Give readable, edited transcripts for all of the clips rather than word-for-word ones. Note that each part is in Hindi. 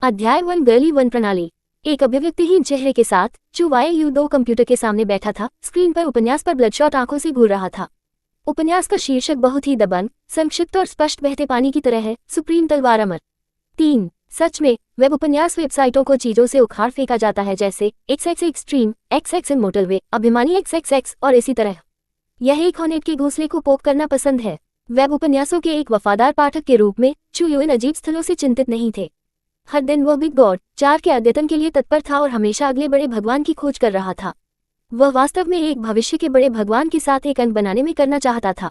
अध्याय 1 गर्ली 1 प्रणाली। एक अभिव्यक्तिहीन चेहरे के साथ चू वाई 2 कंप्यूटर के सामने बैठा था। स्क्रीन पर उपन्यास पर ब्लडशॉट आंखों से घूर रहा था। उपन्यास का शीर्षक बहुत ही दबंग, संक्षिप्त और स्पष्ट बहते पानी की तरह है। सुप्रीम तलवार अमर। 3 सच में वेब उपन्यास वेबसाइटों को चीजों से उखाड़ फेंका जाता है, जैसे XX एक्सट्रीम, XX मोटरवे, अभिमानी XXX और इसी तरह। यह एक हॉनेट के घोंसले को पोक करना पसंद है। वेब उपन्यासों के एक वफादार पाठक के रूप में चू इन अजीब स्थलों से चिंतित नहीं थे। हर दिन वह बिग गॉड 4 के अद्यतन के लिए तत्पर था और हमेशा अगले बड़े भगवान की खोज कर रहा था। वह वास्तव में एक भविष्य के बड़े भगवान के साथ एक अंक बनाने में करना चाहता था।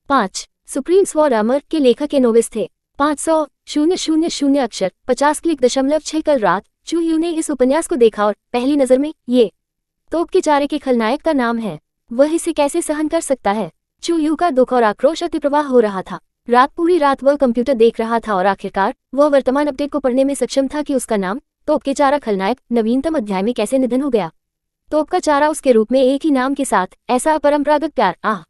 5 सुप्रीम स्वॉर्ड अमर के लेखक के नोविस थे। 500,000 अक्षर 50 क्लिक.6 कल रात चू ने इस उपन्यास को देखा और पहली नजर में ये तोप के चारे के खलनायक का नाम है। वह इसे कैसे सहन कर सकता है? चू का दुख और आक्रोश अतिप्रवाह हो रहा था। पूरी रात वह कंप्यूटर देख रहा था और आखिरकार वह वर्तमान अपडेट को पढ़ने में सक्षम था कि उसका नाम तोप के चारा खलनायक नवीनतम अध्याय में कैसे निधन हो गया। तोप का चारा उसके रूप में एक ही नाम के साथ ऐसा अपरंपरागत प्यार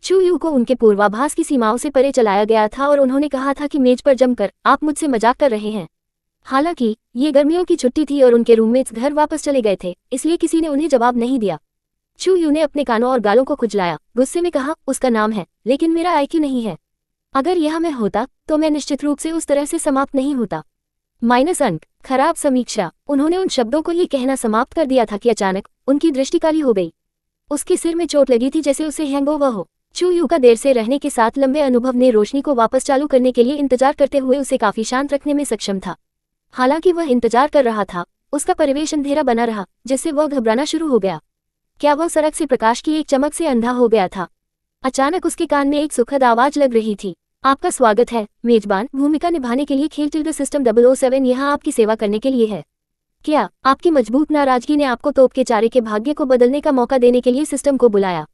चू को उनके पूर्वाभास की सीमाओं से परे चलाया गया था और उन्होंने कहा था कि मेज पर जमकर आप मुझसे मजाक कर रहे हैं। हालांकि ये गर्मियों की छुट्टी थी और उनके रूममेट्स घर वापस चले गए थे, इसलिए किसी ने उन्हें जवाब नहीं दिया। चू ने अपने कानों और गालों को खुजलाया, गुस्से में कहा, उसका नाम है, लेकिन मेरा IQ नहीं है। अगर यह मैं होता तो मैं निश्चित रूप से उस तरह से समाप्त नहीं होता। -, अंक, खराब समीक्षा। उन्होंने उन शब्दों को ये कहना समाप्त कर दिया था कि अचानक उनकी दृष्टि काली हो गई। उसके सिर में चोट लगी थी, जैसे उसे हैंगओवर हो। चू का देर से रहने के साथ लंबे अनुभव ने रोशनी को वापस चालू करने के लिए इंतजार करते हुए उसे काफी शांत रखने में सक्षम था। हालांकि वह इंतजार कर रहा था, उसका परिवेश अंधेरा बना रहा, जिससे वह घबराना शुरू हो गया। क्या वह सड़क से प्रकाश की एक चमक से अंधा हो गया था? अचानक उसके कान में एक सुखद आवाज लग रही थी। आपका स्वागत है मेजबान, भूमिका निभाने के लिए खेल सिस्टम 007 यहाँ आपकी सेवा करने के लिए है। क्या आपकी मजबूत नाराजगी ने आपको तोप के चारे के भाग्य को बदलने का मौका देने के लिए सिस्टम को बुलाया?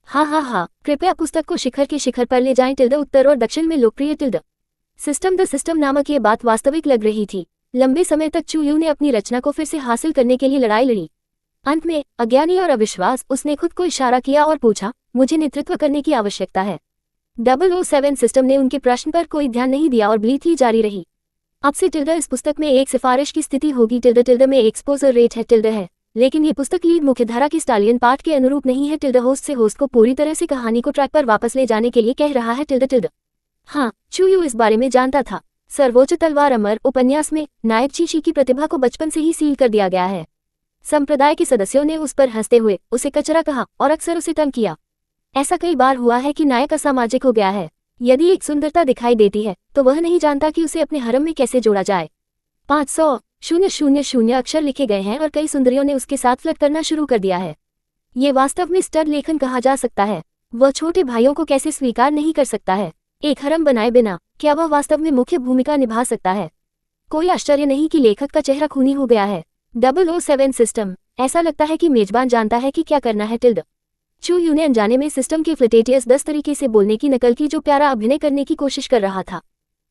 हाँ, कृपया पुस्तक को शिखर के शिखर पर ले जाएं। उत्तर और दक्षिण में लोकप्रिय सिस्टम द सिस्टम नामक ये बात वास्तविक लग रही थी। लंबे समय तक चू ने अपनी रचना को फिर से हासिल करने के लिए लड़ाई लड़ी। अंत में अज्ञानी और अविश्वास उसने खुद को इशारा किया और पूछा, मुझे नेतृत्व करने की आवश्यकता है। 007 सिस्टम ने उनके प्रश्न पर कोई ध्यान नहीं दिया और ब्लीथ ही जारी रही। अब से इस पुस्तक में एक सिफारिश की स्थिति होगी। में एक्सपोजर रेट है, लेकिन ये पुस्तक लीड मुख्यधारा की स्टालियन पाठ के अनुरूप नहीं है। होस्ट से होस्ट को पूरी तरह से कहानी को ट्रैक पर वापस ले जाने के लिए कह रहा है। हाँ, चू इस बारे में जानता था। सर्वोच्च तलवार अमर उपन्यास में नायक चीशी की प्रतिभा को बचपन से ही सील कर दिया गया है। संप्रदाय के सदस्यों ने उस पर हंसते हुए उसे कचरा कहा और अक्सर उसे तंग किया। ऐसा कई बार हुआ है कि नायक असामाजिक हो गया है। यदि एक सुंदरता दिखाई देती है तो वह नहीं जानता कि उसे अपने हरम में कैसे जोड़ा जाए। 500,000 अक्षर लिखे गए हैं और कई सुंदरियों ने उसके साथ फ्लर्ट करना शुरू कर दिया है। ये वास्तव में स्टड लेखन कहा जा सकता है। वह छोटे भाइयों को कैसे स्वीकार नहीं कर सकता है? एक हरम बनाए बिना क्या वह वास्तव में मुख्य भूमिका निभा सकता है? कोई आश्चर्य नहीं कि लेखक का चेहरा खूनी हो गया है। 007 सिस्टम, ऐसा लगता है कि मेजबान जानता है कि क्या करना है। चू ने अनजाने में सिस्टम के फ्लिटेटियस 10 तरीके से बोलने की नकल की, जो प्यारा अभिनय करने की कोशिश कर रहा था।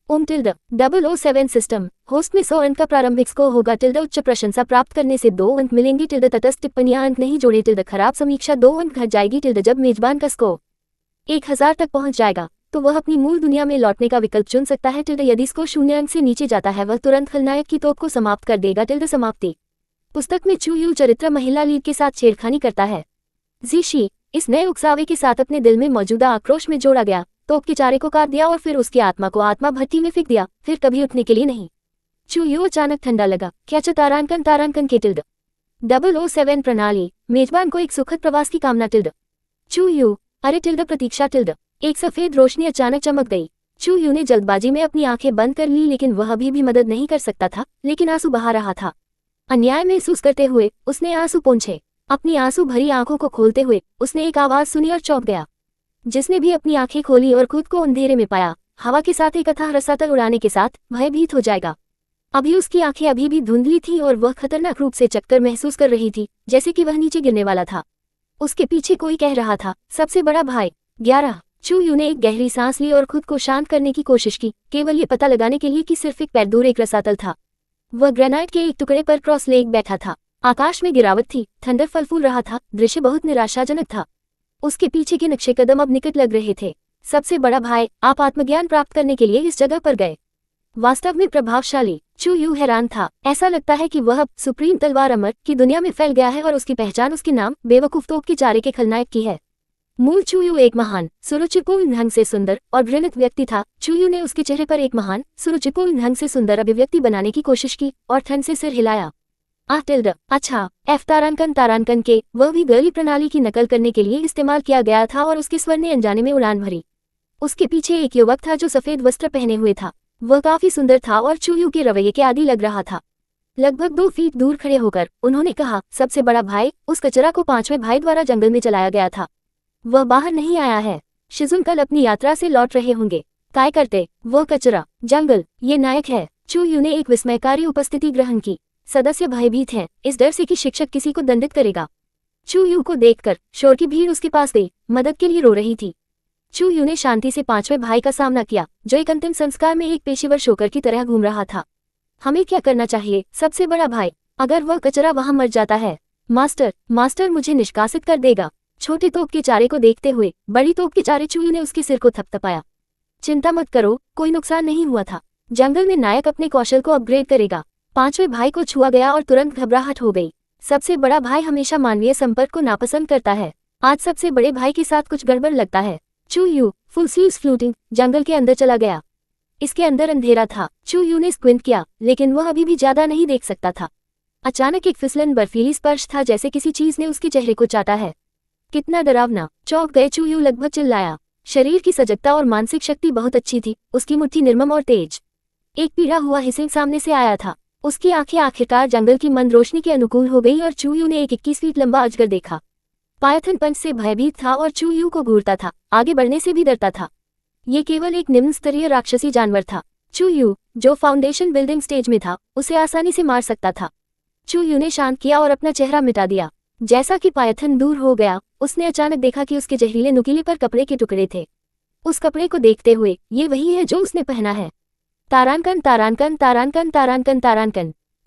007 सिस्टम, होस्ट में 100 अंक का प्रारंभिक स्कोर होगा। उच्च प्रशंसा प्राप्त करने से 2 अंक मिलेंगे। तटस्थ टिप्पणियां अंक नहीं जोड़े। खराब समीक्षा 2 अंक घट जाएगी। जब मेजबान का स्कोर 1000 तक पहुंच जाएगा तो वह अपनी मूल दुनिया में लौटने का विकल्प चुन सकता है। यदि स्कोर 0 अंक से नीचे जाता है वह तुरंत खलनायक की तोप को समाप्त कर देगा। समाप्ति। पुस्तक में चू चरित्र महिला लीड के साथ छेड़खानी करता है। जीशी इस नए उकसावे के साथ अपने दिल में मौजूदा आक्रोश में जोड़ा गया, तोप के चारे को काट दिया और फिर उसकी आत्मा को आत्मा भट्टी में फेंक दिया, फिर कभी उठने के लिए नहीं। चू अचानक ठंडा लगा। क्या तारांकन के 007 प्रणाली, मेजबान को एक सुखद प्रवास की कामना। चू अरे प्रतीक्षा। एक सफेद रोशनी अचानक चमक गई। चू ने जल्दबाजी में अपनी आंखें बंद कर ली, लेकिन वह अभी भी मदद नहीं कर सकता था, लेकिन आंसू बहा रहा था। अन्याय महसूस करते हुए उसने आंसू पोंछे। अपनी आंसू भरी आंखों को खोलते हुए उसने एक आवाज सुनी और चौंक गया। जिसने भी अपनी आंखें खोली और खुद को अंधेरे में पाया, हवा के साथ एक अथाह रसातल उड़ाने के साथ भयभीत हो जाएगा। अभी उसकी आंखें अभी भी धुंधली थीं और वह खतरनाक रूप से चक्कर महसूस कर रही थी, जैसे कि वह नीचे गिरने वाला था। उसके पीछे कोई कह रहा था, सबसे बड़ा भाई। 11 चू ने एक गहरी सांस ली और खुद को शांत करने की कोशिश की, केवल ये पता लगाने के लिए कि सिर्फ एक पैर दूर एक रसातल था। वह ग्रेनाइट के एक टुकड़े पर क्रॉस लेग बैठा था। आकाश में गिरावट थी, थंडर फल फूल रहा था। दृश्य बहुत निराशाजनक था। उसके पीछे के नक्शे कदम अब निकट लग रहे थे। सबसे बड़ा भाई, आप आत्मज्ञान प्राप्त करने के लिए इस जगह पर गए। वास्तव में प्रभावशाली चू यू हैरान था। ऐसा लगता है कि वह अब सुप्रीम तलवार अमर की दुनिया में फैल गया है और उसकी पहचान उसके नाम बेवकूफ तोप के चारे के खलनायक की है। मूल चू यू एक महान सुरुचिपूर्ण ढंग से सुंदर और घृणित व्यक्ति था। चू यू ने उसके चेहरे पर एक महान सुरुचिपूर्ण ढंग से सुंदर अभिव्यक्ति बनाने की कोशिश की और ठंड से सिर हिलाया। अच्छा, एफ तारांकन के वह भी गर्ली प्रणाली की नकल करने के लिए इस्तेमाल किया गया था और उसके स्वर ने अनजाने में उड़ान भरी। उसके पीछे एक युवक था जो सफेद वस्त्र पहने हुए था। वह काफी सुंदर था और चू यू के रवैये के आदी लग रहा था। लगभग 2 फीट दूर खड़े होकर उन्होंने कहा, सबसे बड़ा भाई, उस कचरा को 5वें भाई द्वारा जंगल में चलाया गया था। वह बाहर नहीं आया है। शिजुन कल अपनी यात्रा से लौट रहे होंगे। काय करते, वह कचरा, जंगल, ये नायक है। चू यू ने एक विस्मयकारी उपस्थिति ग्रहण की। सदस्य भयभीत हैं, इस डर से कि शिक्षक किसी को दंडित करेगा। चू यू को देखकर शोर की भीड़ उसके पास गई, मदद के लिए रो रही थी। चू यू ने शांति से 5वें भाई का सामना किया, जो एक अंतिम संस्कार में एक पेशेवर शोकर की तरह घूम रहा था। हमें क्या करना चाहिए, सबसे बड़ा भाई? अगर वह कचरा वहां मर जाता है, मास्टर मुझे निष्कासित कर देगा। छोटे तोप के चारे को देखते हुए बड़ी तोप के चारे चू यू ने उसके सिर को थपथपाया। चिंता मत करो, कोई नुकसान नहीं हुआ था। जंगल में नायक अपने कौशल को अपग्रेड करेगा। 5वें भाई को छुआ गया और तुरंत घबराहट हो गई। सबसे बड़ा भाई हमेशा मानवीय संपर्क को नापसंद करता है। आज सबसे बड़े भाई के साथ कुछ गड़बड़ लगता है। चू यू फुल स्लीव्स फ्लूटिंग जंगल के अंदर चला गया। इसके अंदर अंधेरा था। चू यू ने स्क्विंट किया, लेकिन वह अभी भी ज्यादा नहीं देख सकता था। अचानक एक फिसलन बर्फीली स्पर्श था, जैसे किसी चीज ने उसके चेहरे को चाटा है। कितना डरावना! चौंक गए चू यू, लगभग चिल्लाया। शरीर की सजगता और मानसिक शक्ति बहुत अच्छी थी। उसकी मुट्ठी निर्मम और तेज। एक पीड़ा हुआ हिस्सा सामने से आया था। उसकी आंखें आखिरकार जंगल की मंद रोशनी के अनुकूल हो गई और चू यू ने एक 21 फीट लंबा अजगर देखा। पायथन पंच से भयभीत था और चू यू को घूरता था, आगे बढ़ने से भी डरता था। ये केवल एक निम्न स्तरीय राक्षसी जानवर था। चू यू, जो फाउंडेशन बिल्डिंग स्टेज में था, उसे आसानी से मार सकता था। चू यू ने शांत किया और अपना चेहरा मिटा दिया। जैसा कि पायथन दूर हो गया, उसने अचानक देखा कि उसके जहरीले नुकीले पर कपड़े के टुकड़े थे। उस कपड़े को देखते हुए, ये वही है जो उसने पहना है। तारांकन।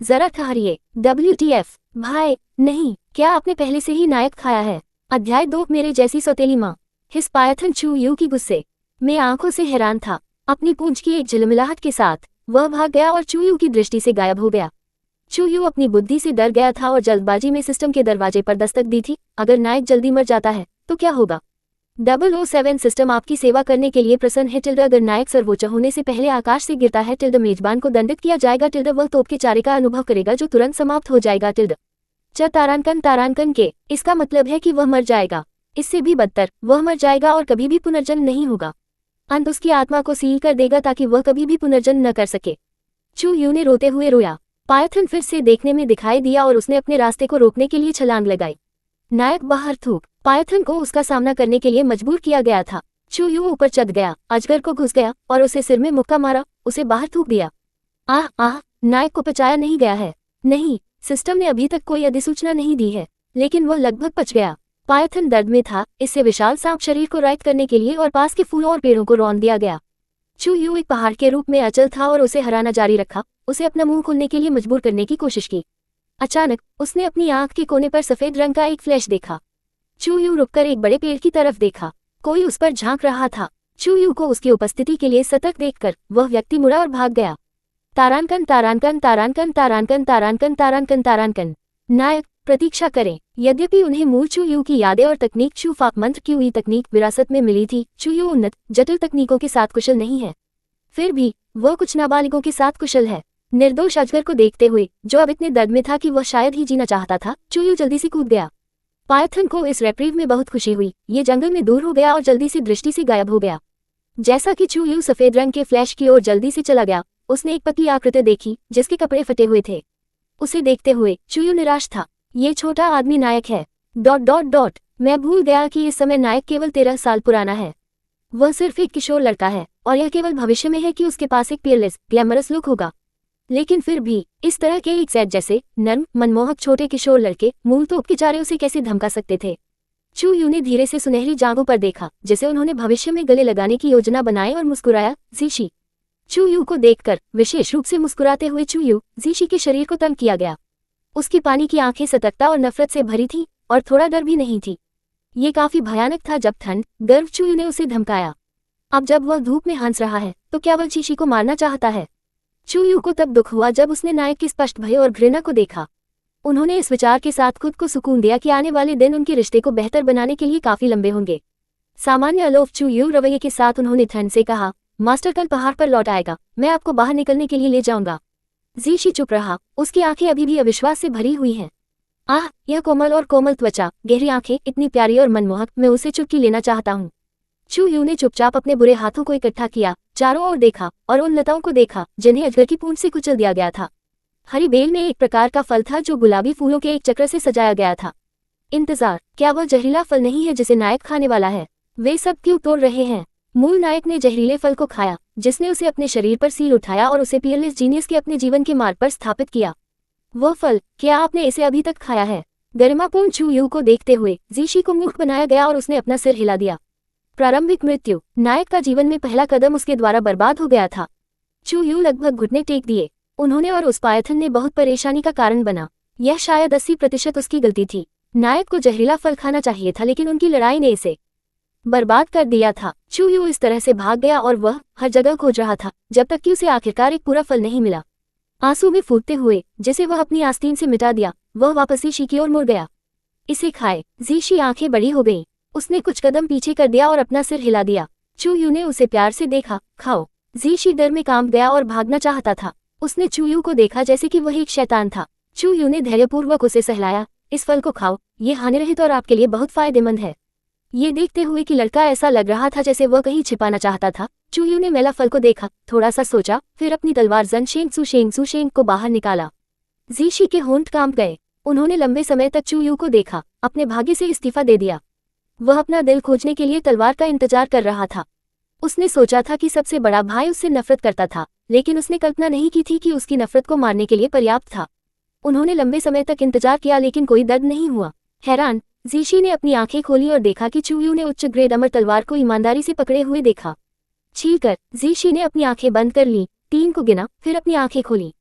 जरा ठहरिए, WTF? भाई, नहीं, क्या आपने पहले से ही नायक खाया है? अध्याय 2 मेरे जैसी सौतेली माँ। हिस पायथन चू यू की गुस्से में आंखों से हैरान था। अपनी पूंछ की एक झिलमिलाहट के साथ वह भाग गया और चू यू की दृष्टि से गायब हो गया। चू यू अपनी बुद्धि से डर गया था और जल्दबाजी में सिस्टम के दरवाजे पर दस्तक दी थी। अगर नायक जल्दी मर जाता है तो क्या होगा? 007 सिस्टम आपकी सेवा करने के लिए प्रसन्न है। अगर नायक सर्वोच्च होने से पहले आकाश से गिरता है, मेजबान को दंडित किया जाएगा। वह तोप के चारे का अनुभव करेगा जो तुरंत समाप्त हो जाएगा। तारांकन के, इसका मतलब है कि वह मर जाएगा। इससे भी बदतर, वह मर जाएगा और कभी भी पुनर्जन्म नहीं होगा। अंत उसकी आत्मा को सील कर देगा ताकि वह कभी भी पुनर्जन्म न कर सके। चू यू ने रोते हुए रोया। पायथन फिर से देखने में दिखाई दिया और उसने अपने रास्ते को रोकने के लिए छलांग लगाई। नायक बाहर थूक। पायथन को उसका सामना करने के लिए मजबूर किया गया था। चू यू ऊपर चढ़ गया, अजगर को घुस गया और उसे सिर में मुक्का मारा, उसे बाहर थूक दिया। आह, नायक को बचाया नहीं गया है। नहीं, सिस्टम ने अभी तक कोई अधिसूचना नहीं दी है, लेकिन वह लगभग बच गया। पायथन दर्द में था। इससे विशाल सांप शरीर को राइट करने के लिए और पास के फूलों और पेड़ों को रौंद दिया गया। चू यू एक पहाड़ के रूप में अचल था और उसे हराना जारी रखा, उसे अपना मुंह खोलने के लिए मजबूर करने की कोशिश की। अचानक उसने अपनी आंख के कोने पर सफेद रंग का एक फ्लैश देखा। चू यू रुककर एक बड़े पेड़ की तरफ देखा। कोई उस पर झांक रहा था। चू यू को उसकी उपस्थिति के लिए सतर्क देखकर वह व्यक्ति मुड़ा और भाग गया। तारांकन। नायक, प्रतीक्षा करें। यद्यपि उन्हें मूल चू यू की यादें और तकनीक चू फाक मंत्र की हुई तकनीक विरासत में मिली थी, चू यू उन्नत जटिल तकनीकों के साथ कुशल नहीं है। फिर भी वह कुछ नाबालिगों के साथ कुशल है। निर्दोष अजगर को देखते हुए, जो अब इतने दर्द में था कि वह शायद ही जीना चाहता था, चू यू जल्दी से कूद गया। पायथन को इस रेप्रीव में बहुत खुशी हुई। ये जंगल में दूर हो गया और जल्दी से दृष्टि से गायब हो गया। जैसा कि चू यू सफेद रंग के फ्लैश की ओर जल्दी से चला गया, उसने एक पतली आकृति देखी जिसके कपड़े फटे हुए थे। उसे देखते हुए चू यू निराश था। ये छोटा आदमी नायक है। ... मैं भूल गया कि इस समय नायक केवल 13 साल पुराना है। वह सिर्फ एक किशोर लड़का है और यह केवल भविष्य में है कि उसके पास एक पियरलेस ग्लैमरस लुक होगा। लेकिन फिर भी इस तरह के एक सेट जैसे नर्म मनमोहक छोटे किशोर लड़के मूल तोप के चारे उसे कैसे धमका सकते थे? चू यू ने धीरे से सुनहरी जांघों पर देखा जिसे उन्होंने भविष्य में गले लगाने की योजना बनाई और मुस्कुराया। जीशी। चू यू को देखकर विशेष रूप से मुस्कुराते हुए चू यू जीशी के शरीर को तंग किया गया। उसकी पानी की आंखें सतर्कता और नफरत से भरी थी और थोड़ा डर भी नहीं थी। ये काफी भयानक था जब ठंड गर्व चू यू ने उसे धमकाया। अब जब वह धूप में हंस रहा है तो क्या वह जीशी को मारना चाहता है? चू यू को तब दुख हुआ जब उसने नायक की स्पष्ट भय और घृणा को देखा। उन्होंने इस विचार के साथ खुद को सुकून दिया कि आने वाले दिन उनके रिश्ते को बेहतर बनाने के लिए काफी लंबे होंगे। सामान्य अलोफ चू यू रवैये के साथ उन्होंने ठंड से कहा, मास्टर कल पहाड़ पर लौट आएगा, मैं आपको बाहर निकलने के लिए ले जाऊंगा। जीशी चुप रहा, उसकी आंखें अभी भी अविश्वास से भरी हुई हैं। आह, यह कोमल और कोमल त्वचा, गहरी आंखें, इतनी प्यारी और मनमोहक, मैं उसे चुपकी लेना चाहता हूँ। चू यू ने चुपचाप अपने बुरे हाथों को इकट्ठा किया, चारों ओर देखा और उन लताओं को देखा जिन्हें अजगर की पूंछ से कुचल दिया गया था। हरी बेल में एक प्रकार का फल था जो गुलाबी फूलों के एक चक्र से सजाया गया था। इंतजार, क्या वह जहरीला फल नहीं है जिसे नायक खाने वाला है? वे सब क्यों तोड़ रहे हैं? मूल नायक ने जहरीले फल को खाया, जिसने उसे अपने शरीर पर सील उठाया और उसे पीयरलेस जीनियस के अपने जीवन के मार्ग पर स्थापित किया। वह फल, क्या आपने इसे अभी तक खाया है? गरिमापूर्ण चू यू को देखते हुए जीशी को मूर्ख बनाया गया और उसने अपना सिर हिला दिया। प्रारंभिक मृत्यु, नायक का जीवन में पहला कदम उसके द्वारा बर्बाद हो गया था। चू यू लगभग घुटने टेक दिए। उन्होंने और उस पायथन ने बहुत परेशानी का कारण बना। यह शायद 80% उसकी गलती थी। नायक को जहरीला फल खाना चाहिए था, लेकिन उनकी लड़ाई ने इसे बर्बाद कर दिया था। चू यू इस तरह से भाग गया और वह हर जगह खोज रहा था जब तक कि उसे आखिरकार एक पूरा फल नहीं मिला। आंसू में फूटते हुए, जिसे वह अपनी आस्तीन से मिटा दिया, वह वापस जीशी की ओर मुड़ गया। इसे खाए। जीशी आंखें बड़ी हो गईं। उसने कुछ कदम पीछे कर दिया और अपना सिर हिला दिया। चू यू ने उसे प्यार से देखा। खाओ। जीशी डर में कांप गया और भागना चाहता था। उसने चू यू को देखा जैसे कि वह एक शैतान था। चू यू ने धैर्यपूर्वक उसे सहलाया, इस फल को खाओ, ये हानिरहित और आपके लिए बहुत फायदेमंद है। ये देखते हुए कि लड़का ऐसा लग रहा था जैसे वह कहीं छिपाना चाहता था, चू यू ने मैला फल को देखा, थोड़ा सा सोचा, फिर अपनी तलवार जन शेंग सू को बाहर निकाला। जीशी के होंठ कांप गए। उन्होंने लंबे समय तक चू यू को देखा, अपने भाग्य से इस्तीफा दे दिया। वह अपना दिल खोजने के लिए तलवार का इंतजार कर रहा था। उसने सोचा था कि सबसे बड़ा भाई उससे नफरत करता था, लेकिन उसने कल्पना नहीं की थी कि उसकी नफरत को मारने के लिए पर्याप्त था। उन्होंने लंबे समय तक इंतजार किया लेकिन कोई दर्द नहीं हुआ। हैरान, जीशी ने अपनी आंखें खोली और देखा कि चू यू ने उच्च ग्रेड अमर तलवार को ईमानदारी से पकड़े हुए देखा। छीलकर जीशी ने अपनी आंखें बंद कर ली, 3 को गिना, फिर अपनी आंखें खोली।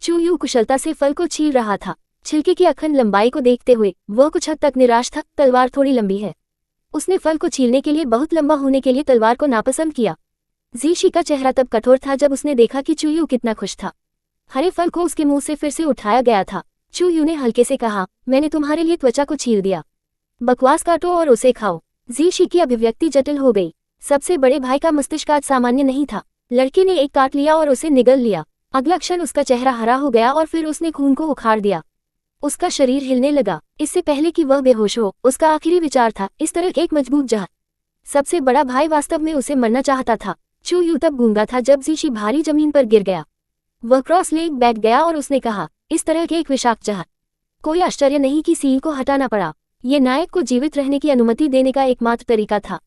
चू यू कुशलता से फल को छील रहा था। छिलके की अखंड लंबाई को देखते हुए वह कुछ हद तक निराश था। तलवार थोड़ी लंबी है। उसने फल को छीलने के लिए बहुत लंबा होने के लिए तलवार को नापसंद किया। जीशी का चेहरा तब कठोर था जब उसने देखा कि चू यू कितना खुश था। हरे फल को उसके मुंह से फिर से उठाया गया था। चू यू ने हल्के से कहा, मैंने तुम्हारे लिए त्वचा को छील दिया। बकवास काटो और उसे खाओ। जीशी की अभिव्यक्ति जटिल हो गई। सबसे बड़े भाई का मस्तिष्क आज सामान्य नहीं था। लड़के ने एक काट लिया और उसे निगल लिया। अगला क्षण उसका चेहरा हरा हो गया और फिर उसने खून को उखाड़ दिया। उसका शरीर हिलने लगा। इससे पहले कि वह बेहोश हो, उसका आखिरी विचार था, इस तरह एक मजबूत जहर। सबसे बड़ा भाई वास्तव में उसे मरना चाहता था। चू यू तब गूंगा था जब जीशी भारी जमीन पर गिर गया। वह क्रॉस लेग बैठ गया और उसने कहा, इस तरह के एक विषाक्त जहर। कोई आश्चर्य नहीं कि सील को हटाना पड़ा। ये नायक को जीवित रहने की अनुमति देने का एकमात्र तरीका था।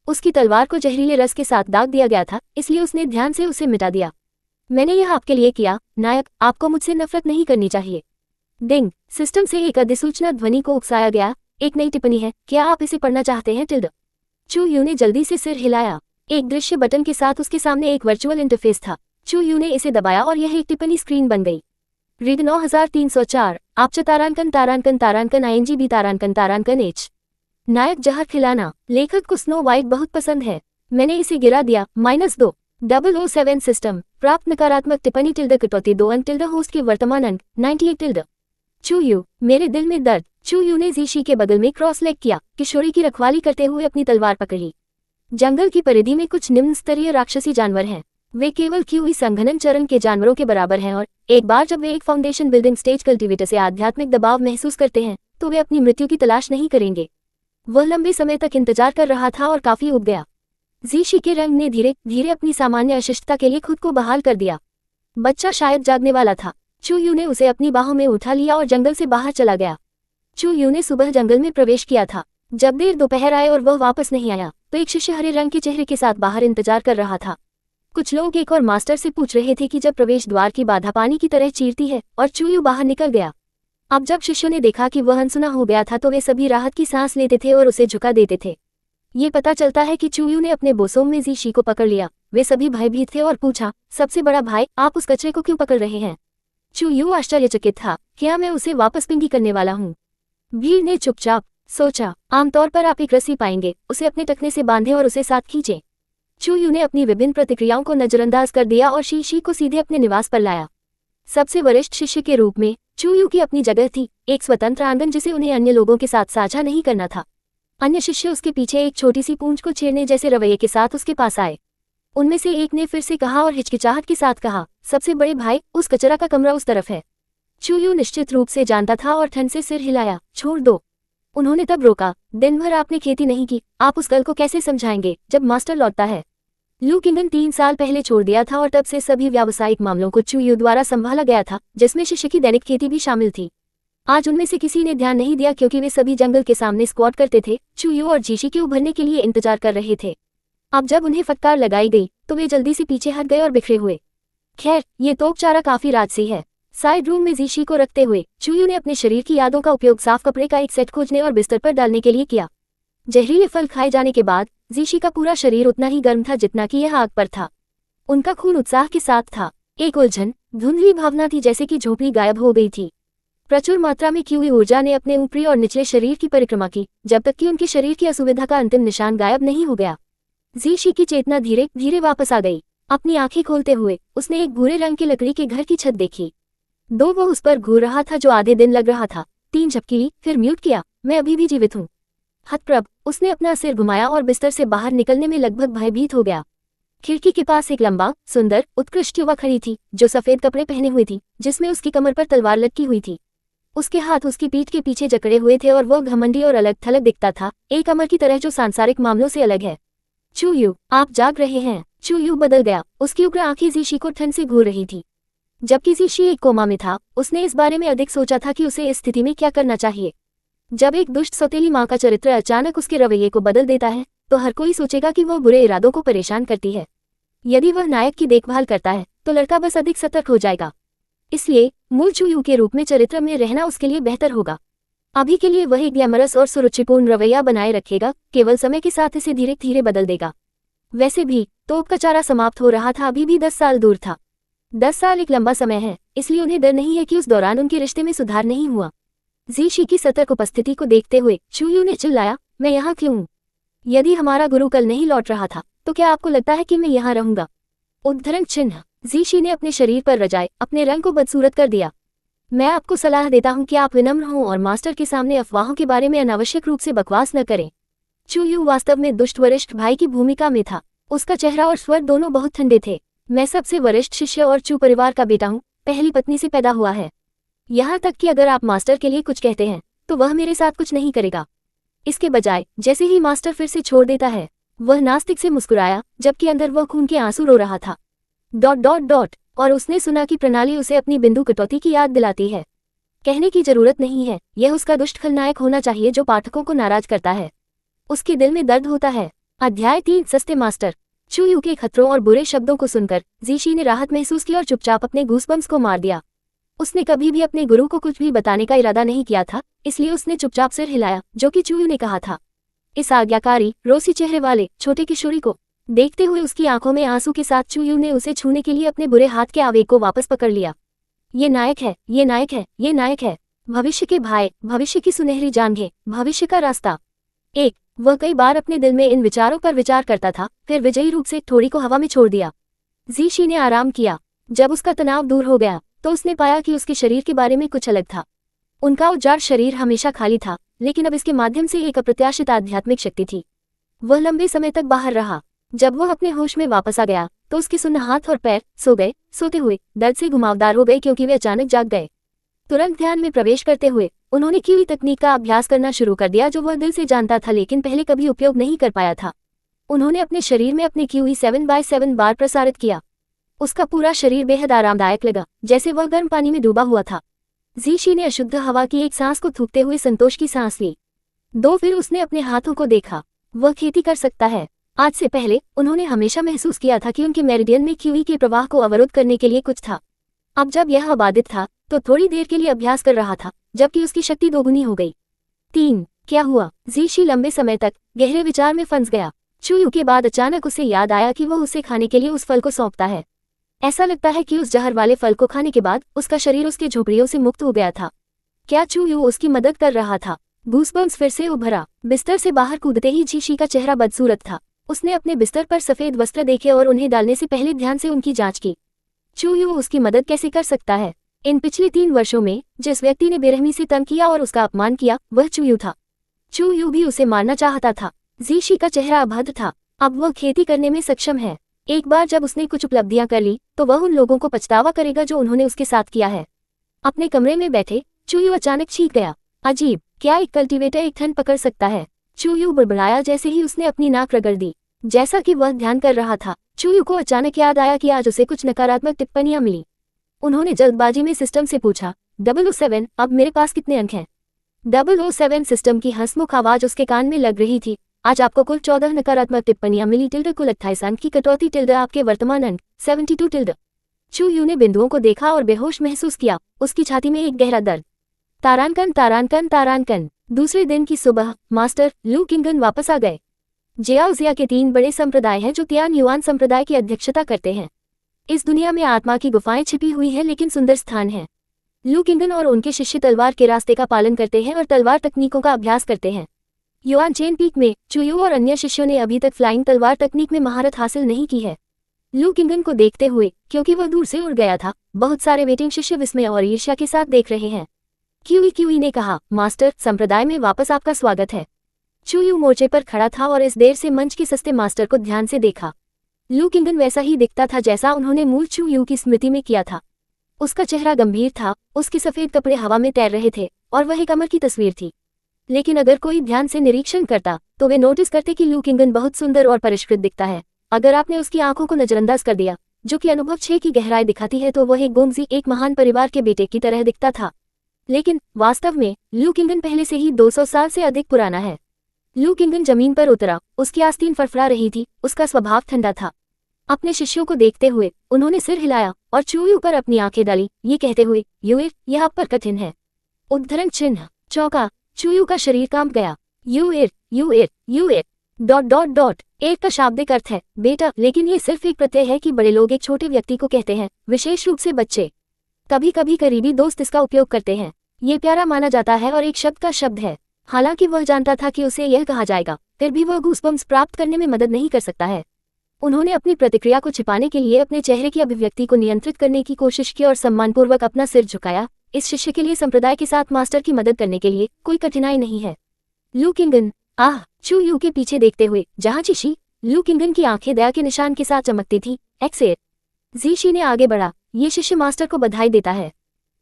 उसकी तलवार को जहरीले रस के साथ दाग दिया गया था, इसलिए उसने ध्यान से उसे मिटा दिया। मैंने यह आपके लिए किया, नायक, आपको मुझसे नफरत नहीं करनी चाहिए। डिंग, सिस्टम से एक अधिसूचना ध्वनि को उकसाया गया। एक नई टिप्पणी है, क्या आप इसे पढ़ना चाहते हैं? टिल्ड। चू यू ने जल्दी से सिर हिलाया। एक दृश्य बटन के साथ उसके सामने एक वर्चुअल इंटरफेस था। चू यू ने इसे दबाया और यह एक टिप्पणी स्क्रीन बन गई। Read 9304, आपच तारांकन तारांकन तारांकन INGB तारांकन तारांकन H। नायक जहर खिलाना। लेखक को स्नो वाइट बहुत पसंद है। मैंने इसे गिरा दिया। -2 007 सिस्टम प्राप्त नकारात्मक टिप्पणी टिल्ड कटौती 2 अंक टिल्ड होस्ट के वर्तमान अंक 98 टिल्ड। चू यू, मेरे दिल में दर्द। चू यू ने जीशी के बगल में क्रॉस लेग किया, किशोरी की रखवाली करते हुए अपनी तलवार पकड़ी। जंगल की परिधि में कुछ निम्न स्तरीय राक्षसी जानवर हैं। वे केवल क्यूई संघनन चरण के जानवरों के बराबर हैं और एक बार जब वे एक फाउंडेशन बिल्डिंग स्टेज कल्टीवेटर से आध्यात्मिक दबाव महसूस करते हैं तो वे अपनी मृत्यु की तलाश नहीं करेंगे। वह लंबे समय तक इंतजार कर रहा था और काफी उब गया। जीशी के रंग ने धीरे धीरे अपनी सामान्य अशिष्टता के लिए खुद को बहाल कर दिया। बच्चा शायद जागने वाला था। चू यू ने उसे अपनी बाहों में उठा लिया और जंगल से बाहर चला गया। चू यू ने सुबह जंगल में प्रवेश किया था। जब देर दोपहर आए और वह वापस नहीं आया तो एक शिष्य हरे रंग के चेहरे के साथ बाहर इंतजार कर रहा था। कुछ लोग एक और मास्टर से पूछ रहे थे कि जब प्रवेश द्वार की बाधा पानी की तरह चीरती है, और चू यू बाहर निकल गया। अब जब शिष्यों ने देखा कि वह अनसुना हो गया था तो वे सभी राहत की सांस लेते थे और उसे झुका देते थे। ये पता चलता है कि चू यू ने अपने बोसों में जीशी को पकड़ लिया। वे सभी भयभीत थे और पूछा, सबसे बड़ा भाई, आप उस कचरे को क्यों पकड़ रहे हैं? चू यू आश्चर्यचकित था, क्या मैं उसे वापस पिंगी करने वाला हूँ? भीड़ ने चुपचाप सोचा, आमतौर पर आप एक रस्सी पाएंगे, उसे अपने टखने से बांधे और उसे साथ खींचे। चू यू ने अपनी विभिन्न प्रतिक्रियाओं को नजरअंदाज कर दिया और शी को सीधे अपने निवास पर लाया। सबसे वरिष्ठ शिष्य के रूप में चू यू की अपनी जगह थी, एक स्वतंत्र आंगन जिसे उन्हें अन्य लोगों के साथ साझा नहीं करना था। अन्य शिष्य उसके पीछे एक छोटी सी पूंछ को छेड़ने जैसे रवैये के साथ उसके पास आए। उनमें से एक ने फिर से कहा और हिचकिचाहट के साथ कहा, सबसे बड़े भाई, उस कचरा का कमरा उस तरफ है। चू यू निश्चित रूप से जानता था और ठंड से सिर हिलाया, छोड़ दो। उन्होंने तब रोका, दिन भर आपने खेती नहीं की, आप उस कल को कैसे समझाएंगे जब मास्टर लौटता है। लू किंगडन 3 साल पहले छोड़ दिया था और तब से सभी व्यावसायिक मामलों को चू यू द्वारा संभाला गया था, जिसमें शिष्य की दैनिक खेती भी शामिल थी। आज उनमें से किसी ने ध्यान नहीं दिया क्योंकि वे सभी जंगल के सामने स्क्वाट करते थे, चू यू और जीशी के उभरने के लिए इंतजार कर रहे थे। अब जब उन्हें फटकार लगाई गई तो वे जल्दी से पीछे हट गए और बिखरे हुए। खैर, ये तोपचारा काफी राजसी है। साइड रूम में जीशी को रखते हुए चू यू ने अपने शरीर की यादों का उपयोग साफ कपड़े का एक सेट खोजने और बिस्तर पर डालने के लिए किया। जहरीले फल खाए जाने के बाद जीशी का पूरा शरीर उतना ही गर्म था जितना कि यह आग पर था। उनका खून उत्साह के साथ था। एक उलझन, धुंधली भावना थी जैसे कि झोंपड़ी गायब हो गई थी। प्रचुर मात्रा में क्यूई ऊर्जा ने अपने ऊपरी और निचले शरीर की परिक्रमा की, जब तक कि उनके शरीर की असुविधा का अंतिम निशान गायब नहीं हो गया। जीशी की चेतना धीरे धीरे वापस आ गई। अपनी आंखें खोलते हुए उसने एक भूरे रंग के लकड़ी के घर की छत देखी। वो उस पर घूर रहा था जो आधे दिन लग रहा था। 3 झपकी ली, फिर म्यूट किया, मैं अभी भी जीवित हूँ। हतप्रभ, उसने अपना सिर घुमाया और बिस्तर से बाहर निकलने में लगभग भयभीत हो गया। खिड़की के पास एक लंबा, सुंदर, उत्कृष्ट युवा खड़ी थी जो सफेद कपड़े पहने हुई थी, जिसमें उसकी कमर पर तलवार लटकी हुई थी। उसके हाथ उसकी पीठ के पीछे जकड़े हुए थे और वह घमंडी और अलग थलग दिखता था, एक अमर की तरह जो सांसारिक मामलों से अलग है। चू यू, आप जाग रहे हैं। चू यू बदल गया। उसकी उग्र आंखें जीशी को ठंड से घूर रही थी। जबकि जीशी एक कोमा में था, उसने इस बारे में अधिक सोचा था कि उसे इस स्थिति में क्या करना चाहिए। जब एक दुष्ट सौतेली माँ का चरित्र अचानक उसके रवैये को बदल देता है तो हर कोई सोचेगा कि वह बुरे इरादों को परेशान करती है। यदि वह नायक की देखभाल करता है तो लड़का बस अधिक सतर्क हो जाएगा। इसलिए मूल चू यू के रूप में चरित्र में रहना उसके लिए बेहतर होगा। अभी के लिए वह एक ग्लैमरस और सुरुचिपूर्ण रवैया बनाए रखेगा, केवल समय के साथ इसे धीरे धीरे बदल देगा। वैसे भी तोप का चारा समाप्त हो रहा था, अभी भी 10 साल दूर था। 10 साल एक लंबा समय है, इसलिए उन्हें डर नहीं है कि उस दौरान उनके रिश्ते में सुधार नहीं हुआ। जीशी की सतर्क उपस्थिति को देखते हुए चू यू ने चिल्लाया, मैं यहाँ क्यों हूँ? यदि हमारा गुरु कल नहीं लौट रहा था तो क्या आपको लगता है कि मैं यहाँ रहूंगा? उद्धरण चिन्ह। जीशी ने अपने शरीर पर रजाए अपने रंग को बदसूरत कर दिया। मैं आपको सलाह देता हूँ कि आप विनम्र हों और मास्टर के सामने अफवाहों के बारे में अनावश्यक रूप से बकवास न करें। चू यू वास्तव में दुष्ट वरिष्ठ भाई की भूमिका में था। उसका चेहरा और स्वर दोनों बहुत ठंडे थे। मैं सबसे वरिष्ठ शिष्य और चू परिवार का बेटा हूँ, पहली पत्नी से पैदा हुआ है। यहाँ तक कि अगर आप मास्टर के लिए कुछ कहते हैं तो वह मेरे साथ कुछ नहीं करेगा। इसके बजाय जैसे ही मास्टर फिर से छोड़ देता है, वह नास्तिक से मुस्कुराया, जबकि अंदर वह खून के आंसू रो रहा था। ... और उसने सुना कि प्रणाली उसे अपनी बिंदु कटौती की याद दिलाती है। कहने की जरूरत नहीं है, यह उसका दुष्ट खलनायक होना चाहिए जो पाठकों को नाराज करता है। उसके दिल में दर्द होता है। अध्याय 3 सस्ते मास्टर। चू यू के खतरों और बुरे शब्दों को सुनकर जीशी ने राहत महसूस की और चुपचाप अपने गूसबम्स को मार दिया। उसने कभी भी अपने गुरु को कुछ भी बताने का इरादा नहीं किया था, इसलिए उसने चुपचाप सिर हिलाया, जो कि चू यू ने कहा था। इस आज्ञाकारी, रोसी चेहरे वाले छोटे किशोरी को देखते हुए उसकी आंखों में आंसू के साथ चू यू ने उसे छूने के लिए अपने बुरे हाथ के आवेग को वापस पकड़ लिया। ये नायक है, ये नायक है, ये नायक है। भविष्य के भाई, भविष्य की सुनहरी जांघें, भविष्य का रास्ता। वह कई बार अपने दिल में इन विचारों पर विचार करता था, फिर विजयी रूप से थोड़ी को हवा में छोड़ दिया। जीशी ने आराम किया। जब उसका तनाव दूर हो गया तो उसने पाया कि उसके शरीर के बारे में कुछ अलग था। उनका उजाड़ शरीर हमेशा खाली था, लेकिन अब इसके माध्यम से एक अप्रत्याशित आध्यात्मिक शक्ति थी। वह लंबे समय तक बाहर रहा। जब वह अपने होश में वापस आ गया तो उसके सुन्न हाथ और पैर सोते हुए दर्द से घुमावदार हो गए क्योंकि वे अचानक जाग गए। तुरंत ध्यान में प्रवेश करते हुए उन्होंने क्यूई तकनीक का अभ्यास करना शुरू कर दिया, जो वह दिल से जानता था लेकिन पहले कभी उपयोग नहीं कर पाया था। उन्होंने अपने शरीर में अपने क्यूई 7x7 बार प्रसारित किया। उसका पूरा शरीर बेहद आरामदायक लगा, जैसे वह गर्म पानी में डूबा हुआ था। जीशी ने अशुद्ध हवा की एक सांस को थूकते हुए संतोष की सांस ली। फिर उसने अपने हाथों को देखा। वह खेती कर सकता है। आज से पहले उन्होंने हमेशा महसूस किया था कि उनके मेरिडियन में क्यूई के प्रवाह को अवरुद्ध करने के लिए कुछ था। अब जब यह अबाधित था तो थोड़ी देर के लिए अभ्यास कर रहा था, जबकि उसकी शक्ति दोगुनी हो गई। 3 क्या हुआ? जीशी लंबे समय तक गहरे विचार में फंस गया। चू यू के बाद अचानक उसे याद आया कि वह उसे खाने के लिए उस फल को सौंपता है। ऐसा लगता है कि उस जहर वाले फल को खाने के बाद उसका शरीर उसके झोपड़ियों से मुक्त हो गया था। क्या चू यू उसकी मदद कर रहा था? गूसबम्स फिर से उभरा। बिस्तर से बाहर कूदते ही जीशी का चेहरा बदसूरत था। उसने अपने बिस्तर पर सफेद वस्त्र देखे और उन्हें डालने से पहले ध्यान से उनकी जांच की। चू यू उसकी मदद कैसे कर सकता है? इन पिछले 3 वर्षों में जिस व्यक्ति ने बेरहमी से तंग किया और उसका अपमान किया वह चू यू था। चू यू भी उसे मारना चाहता था। जीशी का चेहरा अभद्र था। अब वह खेती करने में सक्षम है। एक बार जब उसने कुछ उपलब्धियां कर ली तो वह उन लोगों को पछतावा करेगा जो उन्होंने उसके साथ किया है। अपने कमरे में बैठे चू यू अचानक चीख गया, अजीब, क्या एक कल्टीवेटर एक ठन पकड़ सकता है? चू यू बड़बड़ाया जैसे ही उसने अपनी नाक रगड़ दी। जैसा कि वह ध्यान कर रहा था, चू यू को अचानक याद आया कि आज उसे कुछ नकारात्मक टिप्पणियां मिली। उन्होंने जल्दबाजी में सिस्टम से पूछा, 007, अब मेरे पास कितने अंक हैं? 007 सिस्टम की हंसमुख आवाज उसके कान में लग रही थी। आज आपको कुल 14 नकारात्मक टिप्पणियां मिली, कुल 28 अंक की कटौती, आपके वर्तमान अंक 72। चू यू ने बिंदुओं को देखा और बेहोश महसूस किया। उसकी छाती में एक गहरा दर्द। तारांकन तारांकन तारांकन। दूसरे दिन की सुबह मास्टर लू किंगन वापस आ गए। जियाओजिया के 3 बड़े संप्रदाय हैं जो तियान युआन संप्रदाय की अध्यक्षता करते हैं। इस दुनिया में आत्मा की गुफाएं छिपी हुई हैं लेकिन सुंदर स्थान है। लू किंगन और उनके शिष्य तलवार के रास्ते का पालन करते हैं और तलवार तकनीकों का अभ्यास करते हैं। युआन चेन पीक में चू यू और अन्य शिष्यों ने अभी तक फ्लाइंग तलवार तकनीक में महारत हासिल नहीं की है। लू किंगन को देखते हुए, क्योंकि वह दूर से उड़ गया था, बहुत सारे वेटिंग शिष्य विस्मय और ईर्ष्या के साथ देख रहे हैं। क्यूई ने कहा, मास्टर, संप्रदाय में वापस आपका स्वागत है। चू यू मोर्चे पर खड़ा था और इस देर से मंच के सस्ते मास्टर को ध्यान से देखा। लू किंगन वैसा ही दिखता था जैसा उन्होंने मूल चू यू की स्मृति में किया था। उसका चेहरा गंभीर था, उसके सफेद कपड़े हवा में तैर रहे थे और वह एक अमर की तस्वीर थी। लेकिन अगर कोई ध्यान से निरीक्षण करता तो वे नोटिस करते कि लू किंगन बहुत सुंदर और परिष्कृत दिखता है। अगर आपने उसकी आंखों को नजरअंदाज कर दिया, जो कि अनुभव 6 की गहराई दिखाती है, तो वह एक गोमजी, एक महान परिवार के बेटे की तरह दिखता था। लेकिन वास्तव में लू किंगन पहले से ही 200 साल से अधिक पुराना है। लू किंगन जमीन पर उतरा, उसकी आस्तीन फड़फड़ा रही थी, उसका स्वभाव ठंडा था। अपने शिष्यों को देखते हुए उन्होंने सिर हिलाया और चू यू पर अपनी आंखें डाली, ये कहते हुए, यूएर, यह आप पर कठिन है। उद्धरण चिन्ह। चौका। चू यू का शरीर कांप गया। यूएर, यूएर, यूएर, ... एक का शाब्दिक अर्थ है बेटा, लेकिन ये सिर्फ एक प्रत्यय है कि बड़े लोग एक छोटे व्यक्ति को कहते हैं, विशेष रूप से बच्चे। कभी कभी करीबी दोस्त इसका उपयोग करते हैं। ये प्यारा माना जाता है और एक शब्द का शब्द है। हालांकि वह जानता था कि उसे यह कहा जाएगा, फिर भी वह गूज़बम्प्स प्राप्त करने में मदद नहीं कर सकता है। उन्होंने अपनी प्रतिक्रिया को छिपाने के लिए अपने चेहरे की अभिव्यक्ति को नियंत्रित करने की कोशिश की और सम्मानपूर्वक अपना सिर झुकाया। इस शिष्य के लिए संप्रदाय के साथ मास्टर की मदद करने के लिए कोई कठिनाई नहीं है। लू किंगन, आह! चू यू के पीछे देखते हुए, जहां जीशी। लू किंगन की आंखें दया के निशान के साथ चमकती थी। एक्सेर। जीशी ने आगे बढ़ा, ये शिष्य मास्टर को बधाई देता है।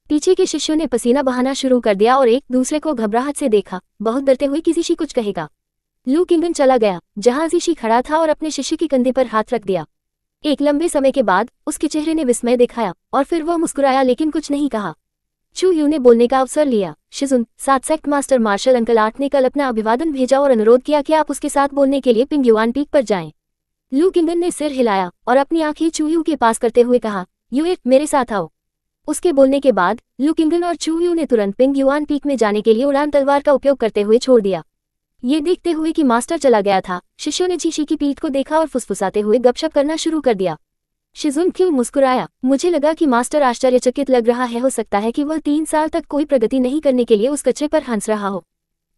पीछे के शिष्यों ने पसीना बहाना शुरू कर दिया और एक दूसरे को घबराहट से देखा, बहुत डरते हुए कि जीशी कुछ कहेगा। लू किंगन चला गया जहां जीशी खड़ा था और अपने शिष्य के कंधे पर हाथ रख दिया। एक लंबे समय के बाद उसके चेहरे ने विस्मय दिखाया और फिर वह मुस्कुराया लेकिन कुछ नहीं कहा। चू यू ने बोलने का अवसर लिया। शिजुन, 7 सेक्ट मास्टर मार्शल अंकल 8 ने कल अपना अभिवादन भेजा और अनुरोध किया कि आप उसके साथ बोलने के लिए पिंग युआन पीक पर जाएं। लू किंगन ने सिर हिलाया और अपनी आंखें चू यू के पास करते हुए कहा, यूएर, मेरे साथ आओ। उसके बोलने के बाद लू किंगन और चू यू ने तुरंत पिंग युआन पीक में जाने के लिए उड़ान तलवार का उपयोग करते हुए छोड़ दिया। ये देखते हुए कि मास्टर चला गया था, शिष्यों ने जीशी की पीठ को देखा और फुसफुसाते हुए गपशप करना शुरू कर दिया। शिजुन क्यों मुस्कुराया? मुझे लगा कि मास्टर आश्चर्यचकित लग रहा है, हो सकता है कि वह 3 साल तक कोई प्रगति नहीं करने के लिए उस कचरे पर हंस रहा हो।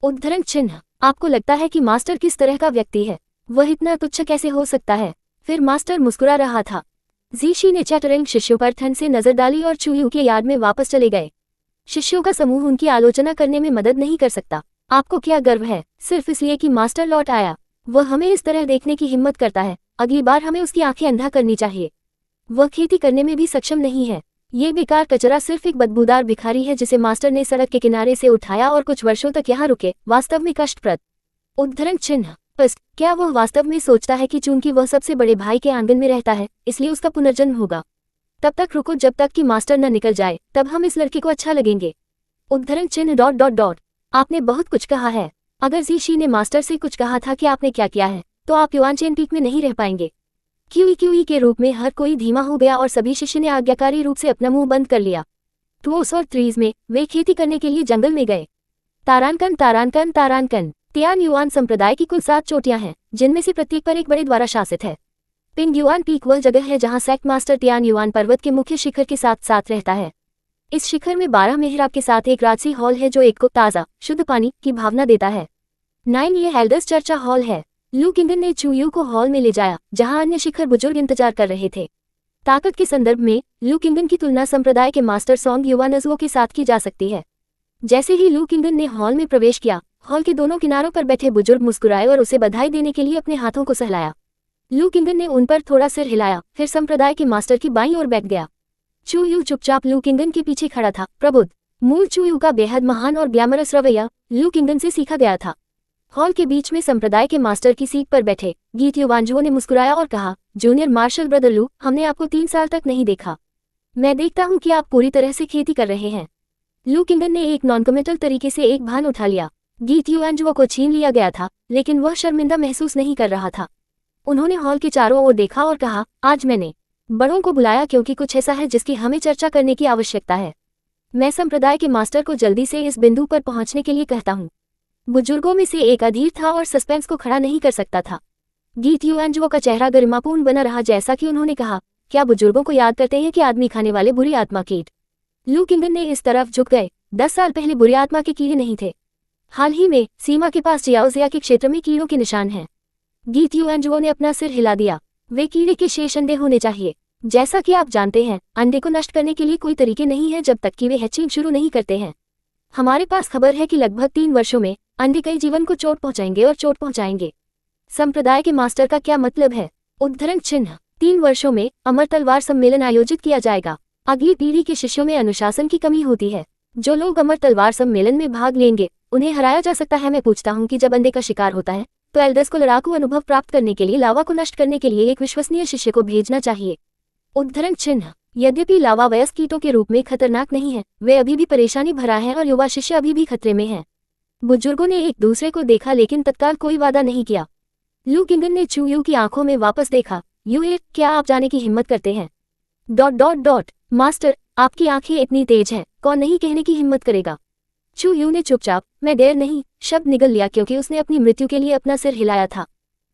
उद्धरण चिन्ह। आपको लगता है कि मास्टर किस तरह का व्यक्ति है? वह इतना तुच्छ कैसे हो सकता है? फिर मास्टर मुस्कुरा रहा था। जीशी ने चैटरिंग शिष्यों पर ठंड से नजर डाली और चू यू के यार्ड में वापस चले गए। शिष्यों का समूह उनकी आलोचना करने में मदद नहीं कर सकता। आपको क्या गर्व है? सिर्फ इसलिए कि मास्टर लौट आया। वह हमें इस तरह देखने की हिम्मत करता है। अगली बार हमें उसकी आंखें अंधा करनी चाहिए। वह खेती करने में भी सक्षम नहीं है। ये बेकार कचरा सिर्फ एक बदबूदार भिखारी है जिसे मास्टर ने सड़क के किनारे से उठाया और कुछ वर्षों तक यहाँ रुके। वास्तव में कष्टप्रद। उद्धरण चिन्ह। बस, क्या वह वास्तव में सोचता है कि चूंकि वह सबसे बड़े भाई के आंगन में रहता है, इसलिए उसका पुनर्जन्म होगा? तब तक रुको जब तक कि मास्टर न निकल जाए, तब हम इस लड़के को अच्छा लगेंगे। उद्धरण चिन्ह ... आपने बहुत कुछ कहा है। अगर जीशी ने मास्टर से कुछ कहा था कि आपने क्या किया है, तो आप युआन चेन पीक में नहीं रह पाएंगे। क्यूई के रूप में हर कोई धीमा हो गया और सभी शिष्य ने आज्ञाकारी रूप से अपना मुंह बंद कर लिया। टूओस और ट्रीज में वे खेती करने के लिए जंगल में गए। तारांकन। तियान युआन संप्रदाय की कुल 7 चोटियां हैं, जिनमें से प्रत्येक पर एक बड़े द्वारा शासित है। पिंग युआन पीक वह जगह है जहां सेक्ट मास्टर तियान युआन पर्वत के मुख्य शिखर के साथ साथ रहता है। इस शिखर में 12 मेहराब के साथ एक राजसी हॉल है जो एक को ताज़ा शुद्ध पानी की भावना देता है। 9 ये एल्डर्स चर्चा हॉल है। लू किंगन ने चू यू को हॉल में ले जाया, जहां अन्य शिखर बुजुर्ग इंतजार कर रहे थे। ताकत के संदर्भ में लू किंगन की तुलना संप्रदाय के मास्टर सॉन्ग युवा नजुओं के साथ की जा सकती है। जैसे ही लू किंगन ने हॉल में प्रवेश किया, हॉल के दोनों किनारों पर बैठे बुजुर्ग मुस्कुराए और उसे बधाई देने के लिए अपने हाथों को सहलाया। लू किंगन ने उन पर थोड़ा सिर हिलाया, फिर संप्रदाय के मास्टर की बाईं ओर बैठ गया। चू यू चुपचाप लू किंगन के पीछे खड़ा था। प्रबुद्ध मूल चू यू का बेहद महान और ग्लैमरस रवैया लू किंगन से सीखा गया था। हॉल के बीच में संप्रदाय के मास्टर की सीट पर बैठे गीत युवांजुओं ने मुस्कुराया और कहा, जूनियर मार्शल ब्रदर लू, हमने आपको 3 साल तक नहीं देखा। मैं देखता हूं कि आप पूरी तरह से खेती कर रहे हैं। लू किंगन ने एक नॉन कमिटल तरीके से एक भान उठा लिया। गीत युवांजुओं को छीन लिया गया था, लेकिन वह शर्मिंदा महसूस नहीं कर रहा था। उन्होंने हॉल के चारों ओर देखा और कहा, आज मैंने बड़ों को बुलाया क्योंकि कुछ ऐसा है जिसकी हमें चर्चा करने की आवश्यकता है। मैं संप्रदाय के मास्टर को जल्दी से इस बिंदु पर पहुंचने के लिए कहता हूं। बुजुर्गों में से एक अधीर था और सस्पेंस को खड़ा नहीं कर सकता था। गीत युआंजुओ का चेहरा गरिमापूर्ण बना रहा जैसा कि उन्होंने कहा, क्या बुजुर्गों को याद करते हैं कि आदमी खाने वाले बुरी आत्मा कीट? लू किंगन ने इस तरफ झुक गए। 10 साल पहले बुरी आत्मा के कीड़े नहीं थे। हाल ही में सीमा के पास जियाओजिया के क्षेत्र में कीड़ों के निशान हैं। गीत युआंजुओ ने अपना सिर हिला दिया। वे कीड़े के शेष अंडे होने चाहिए। जैसा कि आप जानते हैं, अंडे को नष्ट करने के लिए कोई तरीके नहीं है जब तक कि वे हैचिंग शुरू नहीं करते हैं। हमारे पास खबर है कि लगभग 3 वर्षों में अंडे कई जीवन को चोट पहुंचाएंगे और चोट पहुंचाएंगे। संप्रदाय के मास्टर का क्या मतलब है? उद्धरण चिन्ह 3 वर्षों में अमर तलवार सम्मेलन आयोजित किया जाएगा। अगली पीढ़ी के शिष्यों में अनुशासन की कमी होती है। जो लोग अमर तलवार सम्मेलन में भाग लेंगे उन्हें हराया जा सकता है। मैं पूछता हूं कि जब अंडे का शिकार होता है तो एल्डर्स को लड़ाकू अनुभव प्राप्त करने के लिए लावा को नष्ट करने के लिए एक विश्वसनीय शिष्य को भेजना चाहिए। उद्धरण चिन्ह यद्यपि लावा वयस्क कीटों के रूप में खतरनाक नहीं है, वे अभी भी परेशानी भरा है और युवा शिष्य अभी भी खतरे में हैं। बुजुर्गों ने एक दूसरे को देखा लेकिन तत्काल कोई वादा नहीं किया। लू किंगन ने चू यू की आंखों में वापस देखा। यू, क्या आप जाने की हिम्मत करते हैं? ... मास्टर, आपकी आंखें इतनी तेज हैं, कौन नहीं कहने की हिम्मत करेगा? चू यू ने चुपचाप मैं देर नहीं शब्द निगल लिया क्योंकि उसने अपनी मृत्यु के लिए अपना सिर हिलाया था।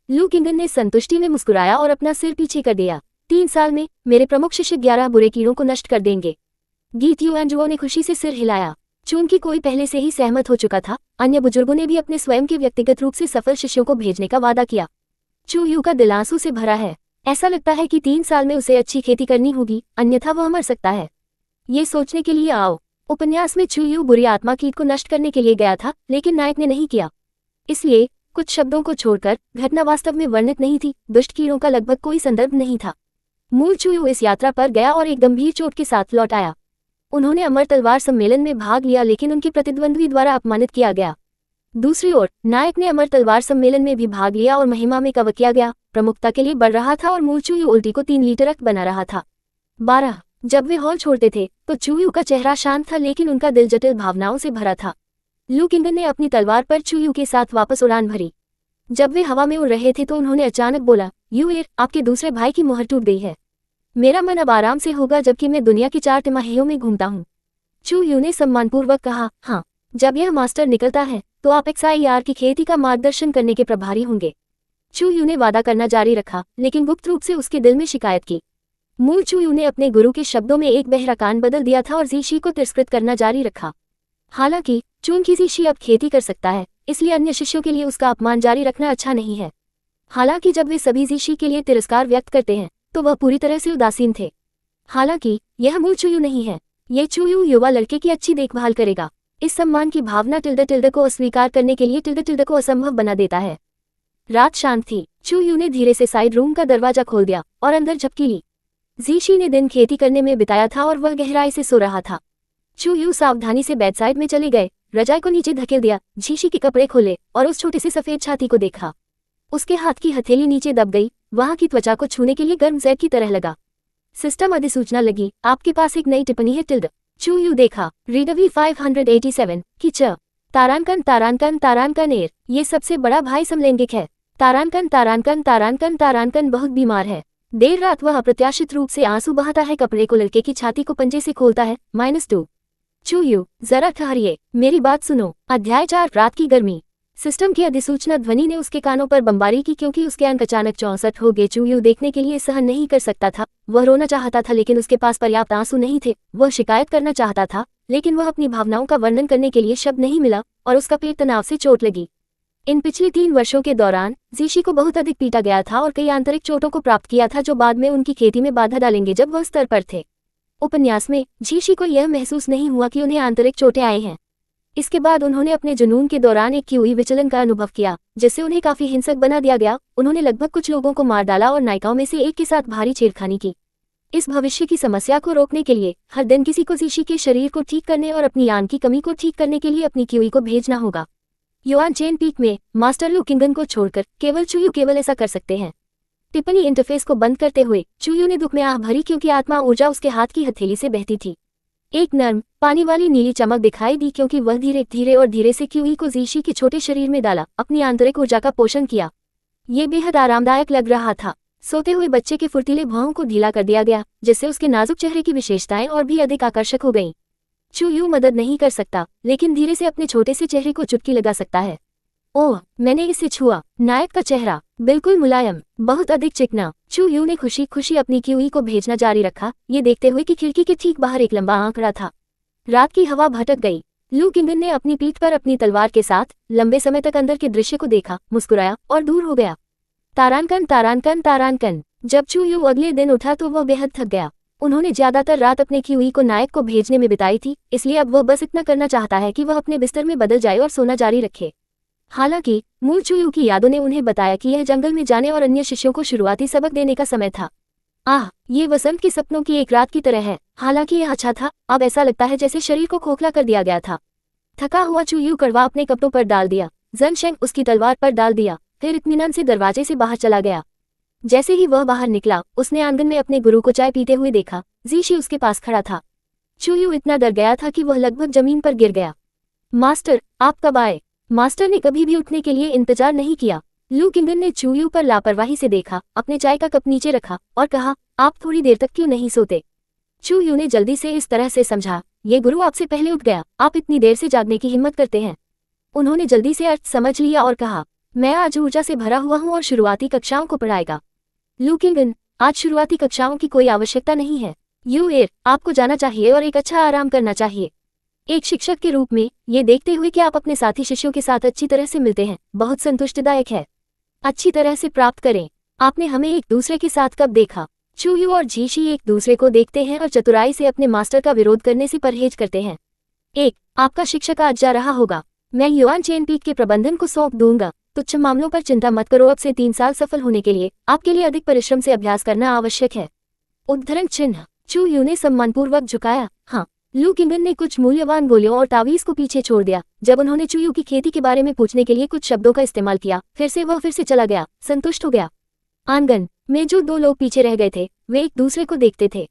लू किंगन ने संतुष्टि में मुस्कुराया और अपना सिर पीछे कर दिया। 3 साल में मेरे प्रमुख शिष्य 11 बुरे कीड़ों को नष्ट कर देंगे। गीत युआंजुओ ने खुशी से सिर हिलाया। चूंकि कोई पहले से ही सहमत हो चुका था, अन्य बुजुर्गों ने भी अपने स्वयं के व्यक्तिगत रूप से सफल शिष्यों को भेजने का वादा किया। चू यू का दिल आंसू से भरा है। ऐसा लगता है कि 3 साल में उसे अच्छी खेती करनी होगी, अन्यथा वह मर सकता है। ये सोचने के लिए आओ। उपन्यास में चू यू बुरी आत्मा कीट को नष्ट करने के लिए गया था, लेकिन नायक ने नहीं किया। इसलिए कुछ शब्दों को छोड़कर घटना वास्तव में वर्णित नहीं थी। दुष्ट कीड़ों का लगभग कोई संदर्भ नहीं था। मूल चू यू इस यात्रा पर गया और एक गंभीर चोट के साथ लौट आया। उन्होंने अमर तलवार सम्मेलन में भाग लिया लेकिन उनके प्रतिद्वंद्वी द्वारा अपमानित किया गया। दूसरी ओर नायक ने अमर तलवार सम्मेलन में भी भाग लिया और महिमा में कवर किया गया, प्रमुखता के लिए बढ़ रहा था और मूल चू यू उल्टी को 3 लीटर रक्त बना रहा था। 12 जब वे हॉल छोड़ते थे तो चू यू का चेहरा शांत था लेकिन उनका दिल जटिल भावनाओं से भरा था। लू किंगन ने अपनी तलवार पर चू यू के साथ वापस उड़ान भरी। जब वे हवा में उड़ रहे थे तो उन्होंने अचानक बोला, यू, आपके दूसरे भाई की मोहर टूट गई है। मेरा मन अब आराम से होगा जबकि मैं दुनिया की 4 तिमाहियों में घूमता हूँ। चू यू ने सम्मानपूर्वक कहा, हाँ, जब यह मास्टर निकलता है तो आप XIR की खेती का मार्गदर्शन करने के प्रभारी होंगे। चू यू ने वादा करना जारी रखा लेकिन गुप्त रूप से उसके दिल में शिकायत की। मूल चू यू ने अपने गुरु के शब्दों में एक बहरा कान बदल दिया था और जीशी को तिरस्कृत करना जारी रखा। हालांकि चूंकि जीशी अब खेती कर सकता है, इसलिए अन्य शिष्यों के लिए उसका अपमान जारी रखना अच्छा नहीं है। हालांकि जब वे सभी जीशी के लिए तिरस्कार व्यक्त करते हैं तो वह पूरी तरह से उदासीन थे। हालांकि यह मूल चू यू नहीं है। ये चू यू युवा लड़के की अच्छी देखभाल करेगा। इस सम्मान की भावना टिल्डे को अस्वीकार करने के लिए टिल्डे को असंभव बना देता है। रात शांत थी। चू यू ने धीरे से साइड रूम का दरवाजा खोल दिया और अंदर झपकी ली। जीशी ने दिन खेती करने में बिताया था और वह गहराई से सो रहा था। चू यू सावधानी से बेडसाइड में चले गए, रजाई को नीचे धकेल दिया, जीशी के कपड़े खोले और उस छोटे से सफेद छाती को देखा। उसके हाथ की हथेली नीचे दब गई, वहां की त्वचा को छूने के लिए गर्म जैब की तरह लगा। सिस्टम अधिसूचना लगी, आपके पास एक नई टिप्पणी है टिल्ड। चू यू देखा, रीडवी 587 की तारानकन एर, ये सबसे बड़ा भाई समलैंगिक है। तारानकन बहुत बीमार है। देर रात वह अप्रत्याशित रूप से आंसू बहाता है, कपड़े को लड़के की छाती को पंजे से खोलता है। -2 चू यू, जरा ठहरिए, मेरी बात सुनो। अध्याय 4 रात की गर्मी। सिस्टम की अधिसूचना ध्वनि ने उसके कानों पर बमबारी की क्योंकि उसके अंक अचानक 64 हो गए। चू यू देखने के लिए सहन नहीं कर सकता था। वह रोना चाहता था लेकिन उसके पास पर्याप्त आंसू नहीं थे। वह शिकायत करना चाहता था लेकिन वह अपनी भावनाओं का वर्णन करने के लिए शब्द नहीं मिला और उसका पेट तनाव से चोट लगी। इन पिछले 3 वर्षों के दौरान जीशी को बहुत अधिक पीटा गया था और कई आंतरिक चोटों को प्राप्त किया था जो बाद में उनकी खेती में बाधा डालेंगे जब वह स्तर पर थे। उपन्यास में जीशी को यह महसूस नहीं हुआ कि उन्हें आंतरिक चोटें आई हैं। इसके बाद उन्होंने अपने जुनून के दौरान एक क्यूई विचलन का अनुभव किया जिससे उन्हें काफी हिंसक बना दिया गया। उन्होंने लगभग कुछ लोगों को मार डाला और नायिकाओं में से एक के साथ भारी छेड़खानी की। इस भविष्य की समस्या को रोकने के लिए हर दिन किसी को जीशी के शरीर को ठीक करने और अपनी यान की कमी को ठीक करने के लिए अपनी क्यूई को भेजना होगा। युआन चेन पीक में मास्टर लू किंगन को छोड़कर केवल चुयू केवल ऐसा कर सकते हैं। टिप्पणी इंटरफेस को बंद करते हुए चुयू ने दुख में आह भरी क्योंकि आत्मा ऊर्जा उसके हाथ की हथेली से बहती थी। एक नर्म पानी वाली नीली चमक दिखाई दी क्योंकि वह धीरे धीरे और धीरे से क्यूई को जीशी के छोटे शरीर में डाला, अपनी आंतरिक ऊर्जा का पोषण किया। ये बेहद आरामदायक लग रहा था। सोते हुए बच्चे के फुर्तीले भौं को ढीला कर दिया गया जिससे उसके नाजुक चेहरे की विशेषताएं और भी अधिक आकर्षक हो गईं। चुयू मदद नहीं कर सकता लेकिन धीरे से अपने छोटे से चेहरे को चुटकी लगा सकता है। ओह, मैंने इसे छुआ। नायक का चेहरा बिल्कुल मुलायम, बहुत अधिक चिकना। चुयू ने खुशी खुशी अपनी क्यूई को भेजना जारी रखा, ये देखते हुए कि खिड़की के ठीक बाहर एक लंबा आंकड़ा था। रात की हवा भटक गई। लू किंगन ने अपनी पीठ पर अपनी तलवार के साथ लंबे समय तक अंदर के दृश्य को देखा, मुस्कुराया और दूर हो गया। तारानकन तारानकन तारानकन। जब चुयू अगले दिन उठा तो वह बेहद थक गया। उन्होंने ज्यादातर रात अपने क्यूई को नायक को भेजने में बिताई थी, इसलिए अब वह बस इतना करना चाहता है कि वह अपने बिस्तर में बदल जाए और सोना जारी रखे। हालांकि मूल चुयू की यादों ने उन्हें बताया कि यह जंगल में जाने और अन्य शिष्यों को शुरुआती सबक देने का समय था। ये वसंत के सपनों की एक रात की तरह है। हालांकि यह अच्छा था, अब ऐसा लगता है जैसे शरीर को खोखला कर दिया गया था। थका हुआ चुयू कड़वा अपने कपड़ों पर डाल दिया, ज़नशेंग उसकी तलवार पर डाल दिया, फिर इत्मीनान से दरवाजे से बाहर चला गया। जैसे ही वह बाहर निकला उसने आंगन में अपने गुरु को चाय पीते हुए देखा। जीशी उसके पास खड़ा था। चुयू इतना डर गया था कि वह लगभग जमीन पर गिर गया। मास्टर, आप कब आए? मास्टर ने कभी भी उठने के लिए इंतजार नहीं किया। लू किंगन ने चुयू पर लापरवाही से देखा, अपने चाय का कप नीचे रखा और कहा, आप थोड़ी देर तक क्यों नहीं सोते? चुयू ने जल्दी से इस तरह से समझा, ये गुरु आपसे पहले उठ गया, आप इतनी देर से जागने की हिम्मत करते हैं। उन्होंने जल्दी से अर्थ समझ लिया और कहा, मैं आज ऊर्जा से भरा हुआ हूँ और शुरुआती कक्षाओं को पढ़ाएगा। लू किंगन, आज शुरुआती कक्षाओं की कोई आवश्यकता नहीं है। आपको जाना चाहिए और एक अच्छा आराम करना चाहिए। एक शिक्षक के रूप में ये देखते हुए कि आप अपने साथी शिष्यों के साथ अच्छी तरह से मिलते हैं, बहुत संतुष्टिदायक है। अच्छी तरह से प्राप्त करें। आपने हमें एक दूसरे के साथ कब देखा? चुयू और जीशी एक दूसरे को देखते हैं और चतुराई से अपने मास्टर का विरोध करने से परहेज करते हैं। आपका शिक्षक आज जा रहा होगा। मैं युआन चेन पीक के प्रबंधन को सौंप दूंगा। तुच्छ मामलों पर चिंता मत करो। अब से 3 साल सफल होने के लिए आपके लिए अधिक परिश्रम से अभ्यास करना आवश्यक है। उद्धरण चिन्ह। चुयू ने सम्मानपूर्वक झुकाया। हाँ। लू किंगन ने कुछ मूल्यवान गोलियों और तावीज को पीछे छोड़ दिया। जब उन्होंने चुयू की खेती के बारे में पूछने के लिए कुछ शब्दों का इस्तेमाल किया, फिर से चला गया, संतुष्ट हो गया। आंगन में जो 2 लोग पीछे रह गए थे वे एक दूसरे को देखते थे।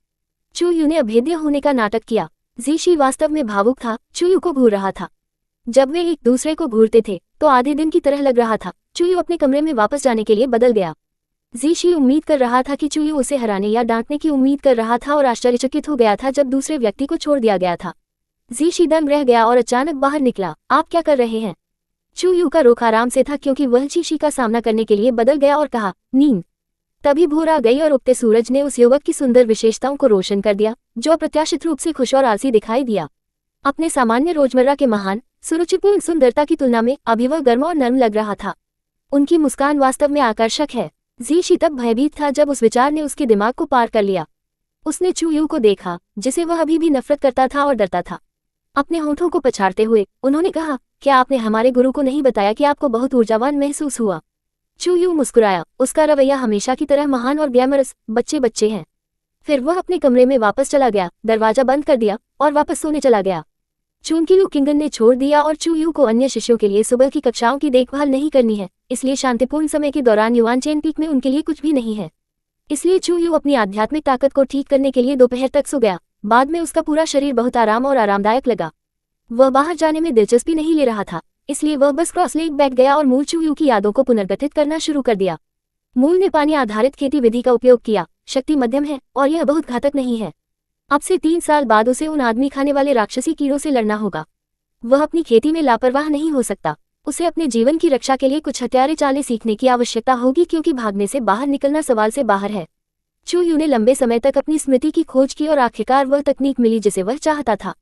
चुयू ने अभेद्य होने का नाटक किया। जीशी वास्तव में भावुक था, चुयू को घूर रहा था। जब वे एक दूसरे को घूरते थे तो आधे दिन की तरह लग रहा था। चुयू अपने कमरे में वापस जाने के लिए बदल गया। जीशी उम्मीद कर रहा था कि चुयू उसे हराने या डांटने की उम्मीद कर रहा था और आश्चर्यचकित हो गया था जब दूसरे व्यक्ति को छोड़ दिया गया था। जीशी दंग रह गया और अचानक बाहर निकला। आप क्या कर रहे हैं? चुयू का रुख आराम से था क्योंकि वह जीशी का सामना करने के लिए बदल गया और कहा, नींद। तभी भोर आ गई और उगते सूरज ने उस युवक की सुंदर विशेषताओं को रोशन कर दिया जो अप्रत्याशित रूप से खुश और आलसी दिखाई दिया। अपने सामान्य रोजमर्रा के महान सुरुचिपूर्ण सुंदरता की तुलना में अभी वह गर्म और नर्म लग रहा था। उनकी मुस्कान वास्तव में आकर्षक है। जीशी तब भयभीत था जब उस विचार ने उसके दिमाग को पार कर लिया। उसने चुयू को देखा जिसे वह अभी भी नफरत करता था और डरता था। अपने होठों को पछाड़ते हुए उन्होंने कहा, क्या आपने हमारे गुरु को नहीं बताया कि आपको बहुत ऊर्जावान महसूस हुआ? चुयू मुस्कुराया। उसका रवैया हमेशा की तरह महान और ग्लैमरस, बच्चे हैं। फिर वह अपने कमरे में वापस चला गया, दरवाजा बंद कर दिया और वापस सोने चला गया। चूंकि लू किंगन ने छोड़ दिया और चुयू को अन्य शिष्यों के लिए सुबह की कक्षाओं की देखभाल नहीं करनी है, इसलिए शांतिपूर्ण समय के दौरान युआन चेन पीक में उनके लिए कुछ भी नहीं है। इसलिए चुयू अपनी आध्यात्मिक ताकत को ठीक करने के लिए दोपहर तक सो गया। बाद में उसका पूरा शरीर बहुत आराम और आरामदायक लगा। वह बाहर जाने में दिलचस्पी नहीं ले रहा था, इसलिए वह बस क्रॉस लेग बैठ गया और मूल चुयू की यादों को पुनर्गठित करना शुरू कर दिया। मूल ने पानी आधारित खेती विधि का उपयोग किया। शक्ति मध्यम है और यह बहुत घातक नहीं है। अब से 3 साल बाद उसे उन आदमी खाने वाले राक्षसी कीड़ों से लड़ना होगा। वह अपनी खेती में लापरवाह नहीं हो सकता। उसे अपने जीवन की रक्षा के लिए कुछ हथियारे चालें सीखने की आवश्यकता होगी क्योंकि भागने से बाहर निकलना सवाल से बाहर है। चुयू ने लंबे समय तक अपनी स्मृति की खोज की और आखिरकार वह तकनीक मिली जिसे वह चाहता था।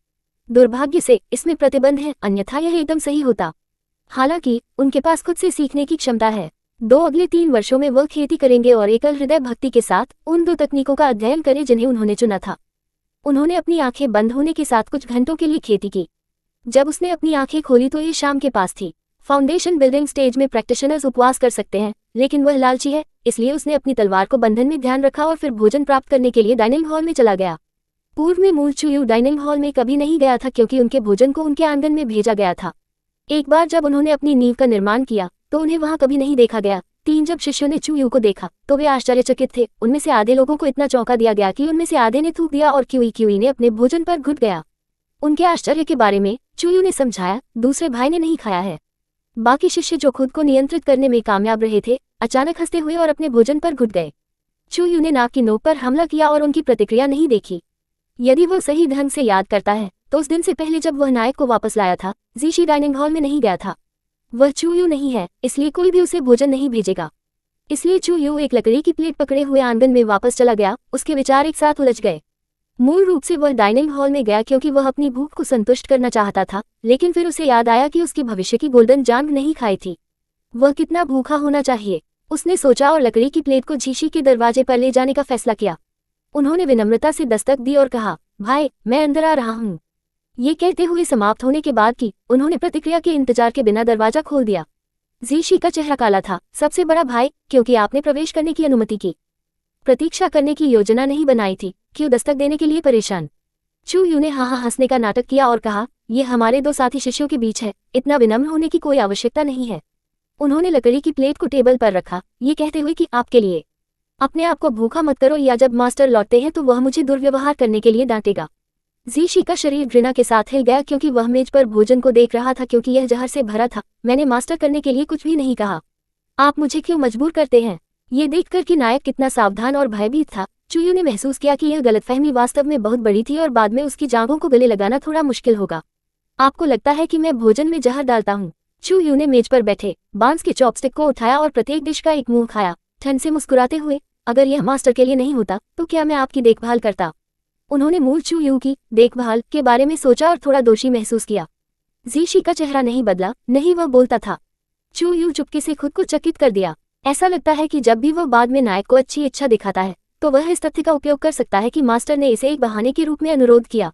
दुर्भाग्य से इसमें प्रतिबंध है, अन्यथा यह एकदम सही होता। हालांकि उनके पास खुद से सीखने की क्षमता है। अगले 3 वर्षों में वह खेती करेंगे और एकल हृदय भक्ति के साथ उन 2 तकनीकों का अध्ययन करें जिन्हें उन्होंने चुना था। उन्होंने अपनी आंखें बंद होने के साथ कुछ घंटों के लिए खेती की। जब उसने अपनी आंखें खोली तो ये शाम के पास थी। फाउंडेशन बिल्डिंग स्टेज में प्रैक्टिशनर्स उपवास कर सकते हैं, लेकिन वह लालची है, इसलिए उसने अपनी तलवार को बंधन में ध्यान रखा और फिर भोजन प्राप्त करने के लिए डाइनिंग हॉल में चला गया। पूर्व में मूल चुयू डाइनिंग हॉल में कभी नहीं गया था क्योंकि उनके भोजन को उनके आंगन में भेजा गया था। एक बार जब उन्होंने अपनी नींव का निर्माण किया तो उन्हें वहां कभी नहीं देखा गया। 3 जब शिष्यों ने चुयू को देखा तो वे आश्चर्यचकित थे। उनमें से आधे लोगों को इतना चौंका दिया गया कि उनमें से आधे ने थूक दिया और क्यूई ने अपने भोजन पर घुट गया। उनके आश्चर्य के बारे में चुयू ने समझाया, दूसरे भाई ने नहीं खाया है। बाकी शिष्य जो खुद को नियंत्रित करने में कामयाब रहे थे अचानक हंसते हुए और अपने भोजन पर घुट गए। चुयू ने नाक की नोक पर हमला किया और उनकी प्रतिक्रिया नहीं देखी। यदि वह सही ढंग से याद करता है तो उस दिन से पहले जब वह नायक को वापस लाया था, जीशी डाइनिंग हॉल में नहीं गया था। वह चुयू नहीं है, इसलिए कोई भी उसे भोजन नहीं भेजेगा। इसलिए चुयू एक लकड़ी की प्लेट पकड़े हुए आंगन में वापस चला गया। उसके विचार एक साथ उलझ गए। मूल रूप से वह डाइनिंग हॉल में गया क्योंकि वह अपनी भूख को संतुष्ट करना चाहता था, लेकिन फिर उसे याद आया कि उसकी भविष्य की गोल्डन जांग नहीं खाई थी। वह कितना भूखा होना चाहिए, उसने सोचा और लकड़ी की प्लेट को जीशी के दरवाजे पर ले जाने का फैसला किया। उन्होंने विनम्रता से दस्तक दी और कहा, भाई, मैं अंदर आ रहा हूँ। ये कहते हुए समाप्त होने के बाद कि उन्होंने प्रतिक्रिया के इंतजार के बिना दरवाजा खोल दिया। जीशी का चेहरा काला था। सबसे बड़ा भाई, क्योंकि आपने प्रवेश करने की अनुमति की, प्रतीक्षा करने की योजना नहीं बनाई थी, क्यों दस्तक देने के लिए परेशान। चुयू ने हाँ हंसने का नाटक किया और कहा, यह हमारे 2 साथी शिष्यों के बीच है, इतना विनम्र होने की कोई आवश्यकता नहीं है। उन्होंने लकड़ी की प्लेट को टेबल पर रखा, ये कहते हुए कि आपके लिए। अपने आप को भूखा मत करो, या जब मास्टर लौटते हैं तो वह मुझे दुर्व्यवहार करने के लिए डांटेगा। जीशी का शरीर घृणा के साथ हिल गया क्योंकि वह मेज पर भोजन को देख रहा था क्योंकि यह जहर से भरा था। मैंने मास्टर करने के लिए कुछ भी नहीं कहा, आप मुझे क्यों मजबूर करते हैं। ये देखकर कि नायक कितना सावधान और भयभीत था, चुयू ने महसूस किया कि यह गलतफहमी वास्तव में बहुत बड़ी थी और बाद में उसकी जांघों को गले लगाना थोड़ा मुश्किल होगा। आपको लगता है कि मैं भोजन में जहर डालता हूँ। चुयू ने मेज पर बैठे बांस के चॉपस्टिक को उठाया और प्रत्येक डिश का एक मुंह खाया, ठंड से मुस्कुराते हुए। अगर यह मास्टर के लिए नहीं होता तो क्या मैं आपकी देखभाल करता। उन्होंने मूल चुयू की देखभाल के बारे में सोचा और थोड़ा दोषी महसूस किया। जीशी का चेहरा नहीं बदला, नहीं वह बोलता था। चुयू चुपके से खुद को चकित कर दिया। ऐसा लगता है कि जब भी वह बाद में नायक को अच्छी इच्छा दिखाता है तो वह इस तथ्य का उपयोग कर सकता है कि मास्टर ने इसे एक बहाने के रूप में अनुरोध किया।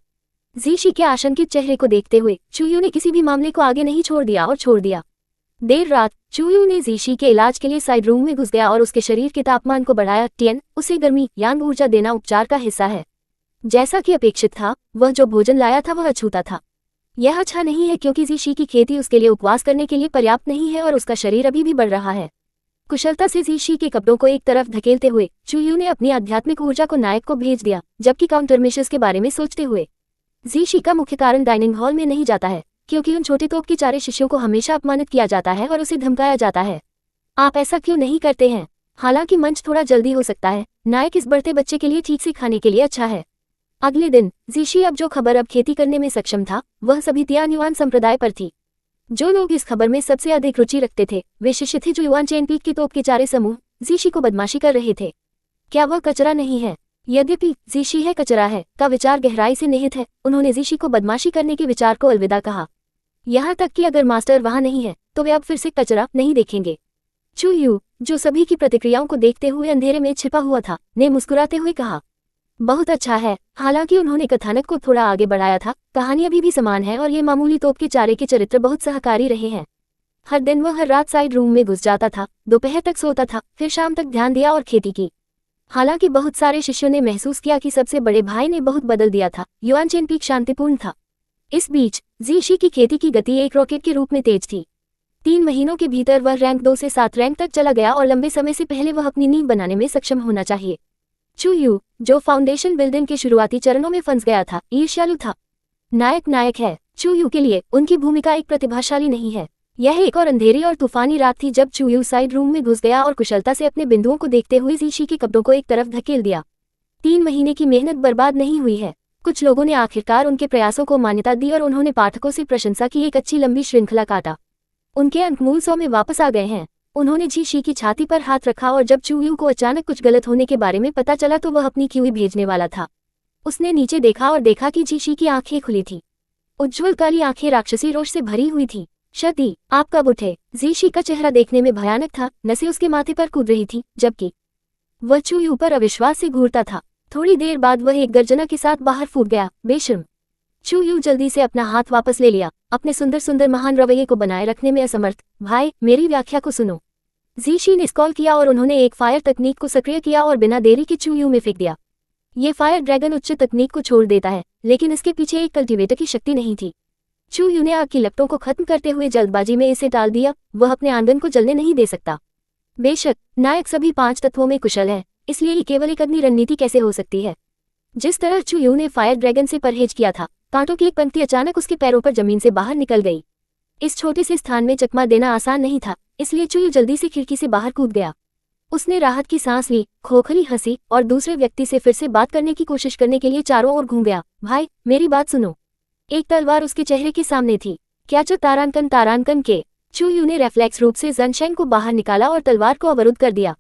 जीशी के आशंकित चेहरे को देखते हुए चुयू ने किसी भी मामले को आगे नहीं छोड़ दिया। देर रात चुयू ने जीशी के इलाज के लिए साइड रूम में घुस गया और उसके शरीर के तापमान को बढ़ाया। टियन, उसे गर्मी यांग ऊर्जा देना उपचार का हिस्सा है। जैसा कि अपेक्षित था, वह जो भोजन लाया था वह अछूता था। यह अच्छा नहीं है क्योंकि जीशी की खेती उसके लिए उपवास करने के लिए पर्याप्त नहीं है और उसका शरीर अभी भी बढ़ रहा है। कुशलता से जीशी के कपड़ों को एक तरफ धकेलते हुए चुयू ने अपनी आध्यात्मिक ऊर्जा को नायक को भेज दिया, जबकि काउंटरमेशर्स के बारे में सोचते हुए जीशी का मुख्य कारण डाइनिंग हॉल में नहीं जाता है क्योंकि उन छोटे तोप के 4 शिष्यों को हमेशा अपमानित किया जाता है और उसे धमकाया जाता है। आप ऐसा क्यों नहीं करते हैं? हालांकि मंच थोड़ा जल्दी हो सकता है, नायक इस बढ़ते बच्चे के लिए ठीक से खाने के लिए अच्छा है। अगले दिन जीशी अब जो खबर अब खेती करने में सक्षम था वह सभी तियान युआन संप्रदाय पर थी। जो लोग इस खबर में सबसे अधिक रुचि रखते थे वे शिष्य थे जो युआन चेनपीक के तोप के 4 समूह जीशी को बदमाशी कर रहे थे। क्या वह कचरा नहीं है? यद्यपि जीशी है कचरा है का विचार गहराई से निहित है, उन्होंने जीशी को बदमाशी करने के विचार को अलविदा कहा। यहाँ तक कि अगर मास्टर वहां नहीं है तो वे अब फिर से कचरा नहीं देखेंगे। चुयू, जो सभी की प्रतिक्रियाओं को देखते हुए अंधेरे में छिपा हुआ था, ने मुस्कुराते हुए कहा, बहुत अच्छा है। हालांकि उन्होंने कथानक को थोड़ा आगे बढ़ाया था, कहानी अभी भी समान है और ये मामूली तोप के 4 के चरित्र बहुत सहकारी रहे हैं। हर दिन वह हर रात साइड रूम में घुस जाता था, दोपहर तक सोता था, फिर शाम तक ध्यान दिया और खेती की। हालांकि बहुत सारे शिष्यों ने महसूस किया कि सबसे बड़े भाई ने बहुत बदल दिया था। युआन चेनपीक शांतिपूर्ण था। इस बीच जीशी की खेती की गति एक रॉकेट के रूप में तेज थी। 3 महीनों के भीतर वह रैंक 2 से 7 रैंक तक चला गया और लंबे समय से पहले वह अपनी नींव बनाने में सक्षम होना चाहिए। चुयू, जो फाउंडेशन बिल्डिंग के शुरुआती चरणों में फंस गया था, ईर्ष्यालु था। नायक है। चुयू के लिए उनकी भूमिका एक प्रतिभाशाली नहीं है। यह एक और अंधेरी और तूफानी रात थी जब चुयू साइड रूम में घुस गया और कुशलता से अपने बिंदुओं को देखते हुए जीशी के कपड़ों को एक तरफ धकेल दिया। 3 महीने की मेहनत बर्बाद नहीं हुई है। कुछ लोगों ने आखिरकार उनके प्रयासों को मान्यता दी और उन्होंने पाठकों से प्रशंसा की एक अच्छी लंबी श्रृंखला काटा। उनके अंक मूल 100 में वापस आ गए हैं। उन्होंने जीशी की छाती पर हाथ रखा और जब चुयू को अचानक कुछ गलत होने के बारे में पता चला तो वह अपनी क्यूई भेजने वाला था। उसने नीचे देखा और देखा कि जीशी की आंखें खुली थी। उज्ज्वल काली आंखें राक्षसी रोष से भरी हुई थी। शती, आप कब उठे? जीशी का चेहरा देखने में भयानक था, नसें उसके माथे पर कूद रही थी, जबकि वह चूयू पर अविश्वास से घूरता था। थोड़ी देर बाद वह एक गर्जना के साथ बाहर फूट गया, बेशर्म। चूयू जल्दी से अपना हाथ वापस ले लिया, अपने सुंदर सुंदर महान रवैये को बनाए रखने में असमर्थ। भाई, मेरी व्याख्या को सुनो। जीशी ने कॉल किया और उन्होंने एक फायर तकनीक को सक्रिय किया और बिना देरी के चूयू में फेंक दिया। ये फायर ड्रैगन उच्च तकनीक को छोड़ देता है, लेकिन इसके पीछे एक कल्टीवेटर की शक्ति नहीं थी। चूयू ने आग की लपटों को खत्म करते हुए जल्दबाजी में इसे टाल दिया, वह अपने आंगन को जलने नहीं दे सकता। बेशक नायक सभी 5 तत्वों में कुशल है, इसलिए ये केवल एक अग्नि रणनीति कैसे हो सकती है? जिस तरह चूयू ने फायर ड्रैगन से परहेज किया था, कांटों की एक पंक्ति अचानक उसके पैरों पर जमीन से बाहर निकल गई। इस छोटे से स्थान में चकमा देना आसान नहीं था, इसलिए चूयू जल्दी से खिड़की से बाहर कूद गया। उसने राहत की सांस ली, खोखली हंसी और दूसरे व्यक्ति से फिर से बात करने की कोशिश करने के लिए चारों ओर घूम गया। भाई, मेरी बात सुनो। एक तलवार उसके चेहरे के सामने थी। क्या तारांकन के? चूयू ने रेफ्लेक्स रूप से ज़नशेंग को बाहर निकाला और तलवार को अवरुद्ध कर दिया।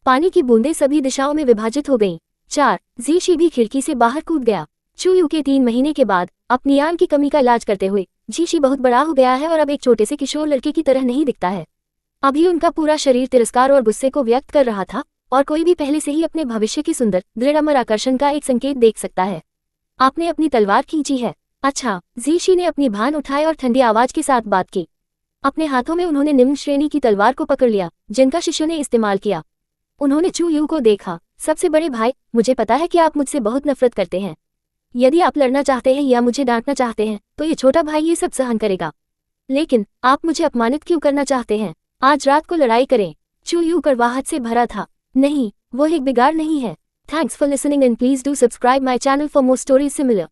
पानी की बूंदें सभी दिशाओं में विभाजित हो गईं। 4 जीशी भी खिड़की से बाहर कूद गया। चूयू के 3 महीने के बाद अपनी आंख की कमी का इलाज करते हुए जीशी बहुत बड़ा हो गया है और अब एक छोटे से किशोर लड़के की तरह नहीं दिखता है। अभी उनका पूरा शरीर तिरस्कार और गुस्से को व्यक्त कर रहा था, और कोई भी पहले से ही अपने भविष्य की सुंदर दृढ़ अमर आकर्षण का एक संकेत देख सकता है। आपने अपनी तलवार खींची है? अच्छा। जीशी ने अपनी भान उठाए और ठंडी आवाज के साथ बात की। अपने हाथों में उन्होंने निम्न श्रेणी की तलवार को पकड़ लिया, जिनका शिष्यों ने इस्तेमाल किया। उन्होंने चूयू को देखा। सबसे बड़े भाई, मुझे पता है कि आप मुझसे बहुत नफरत करते हैं। यदि आप लड़ना चाहते हैं या मुझे डांटना चाहते हैं, तो ये छोटा भाई ये सब सहन करेगा। लेकिन आप मुझे अपमानित क्यों करना चाहते हैं? आज रात को लड़ाई करें। चूयू कड़वाहट से भरा था। नहीं, वो एक बिगाड़ नहीं है। Thanks for listening and please do subscribe my channel for more stories similar.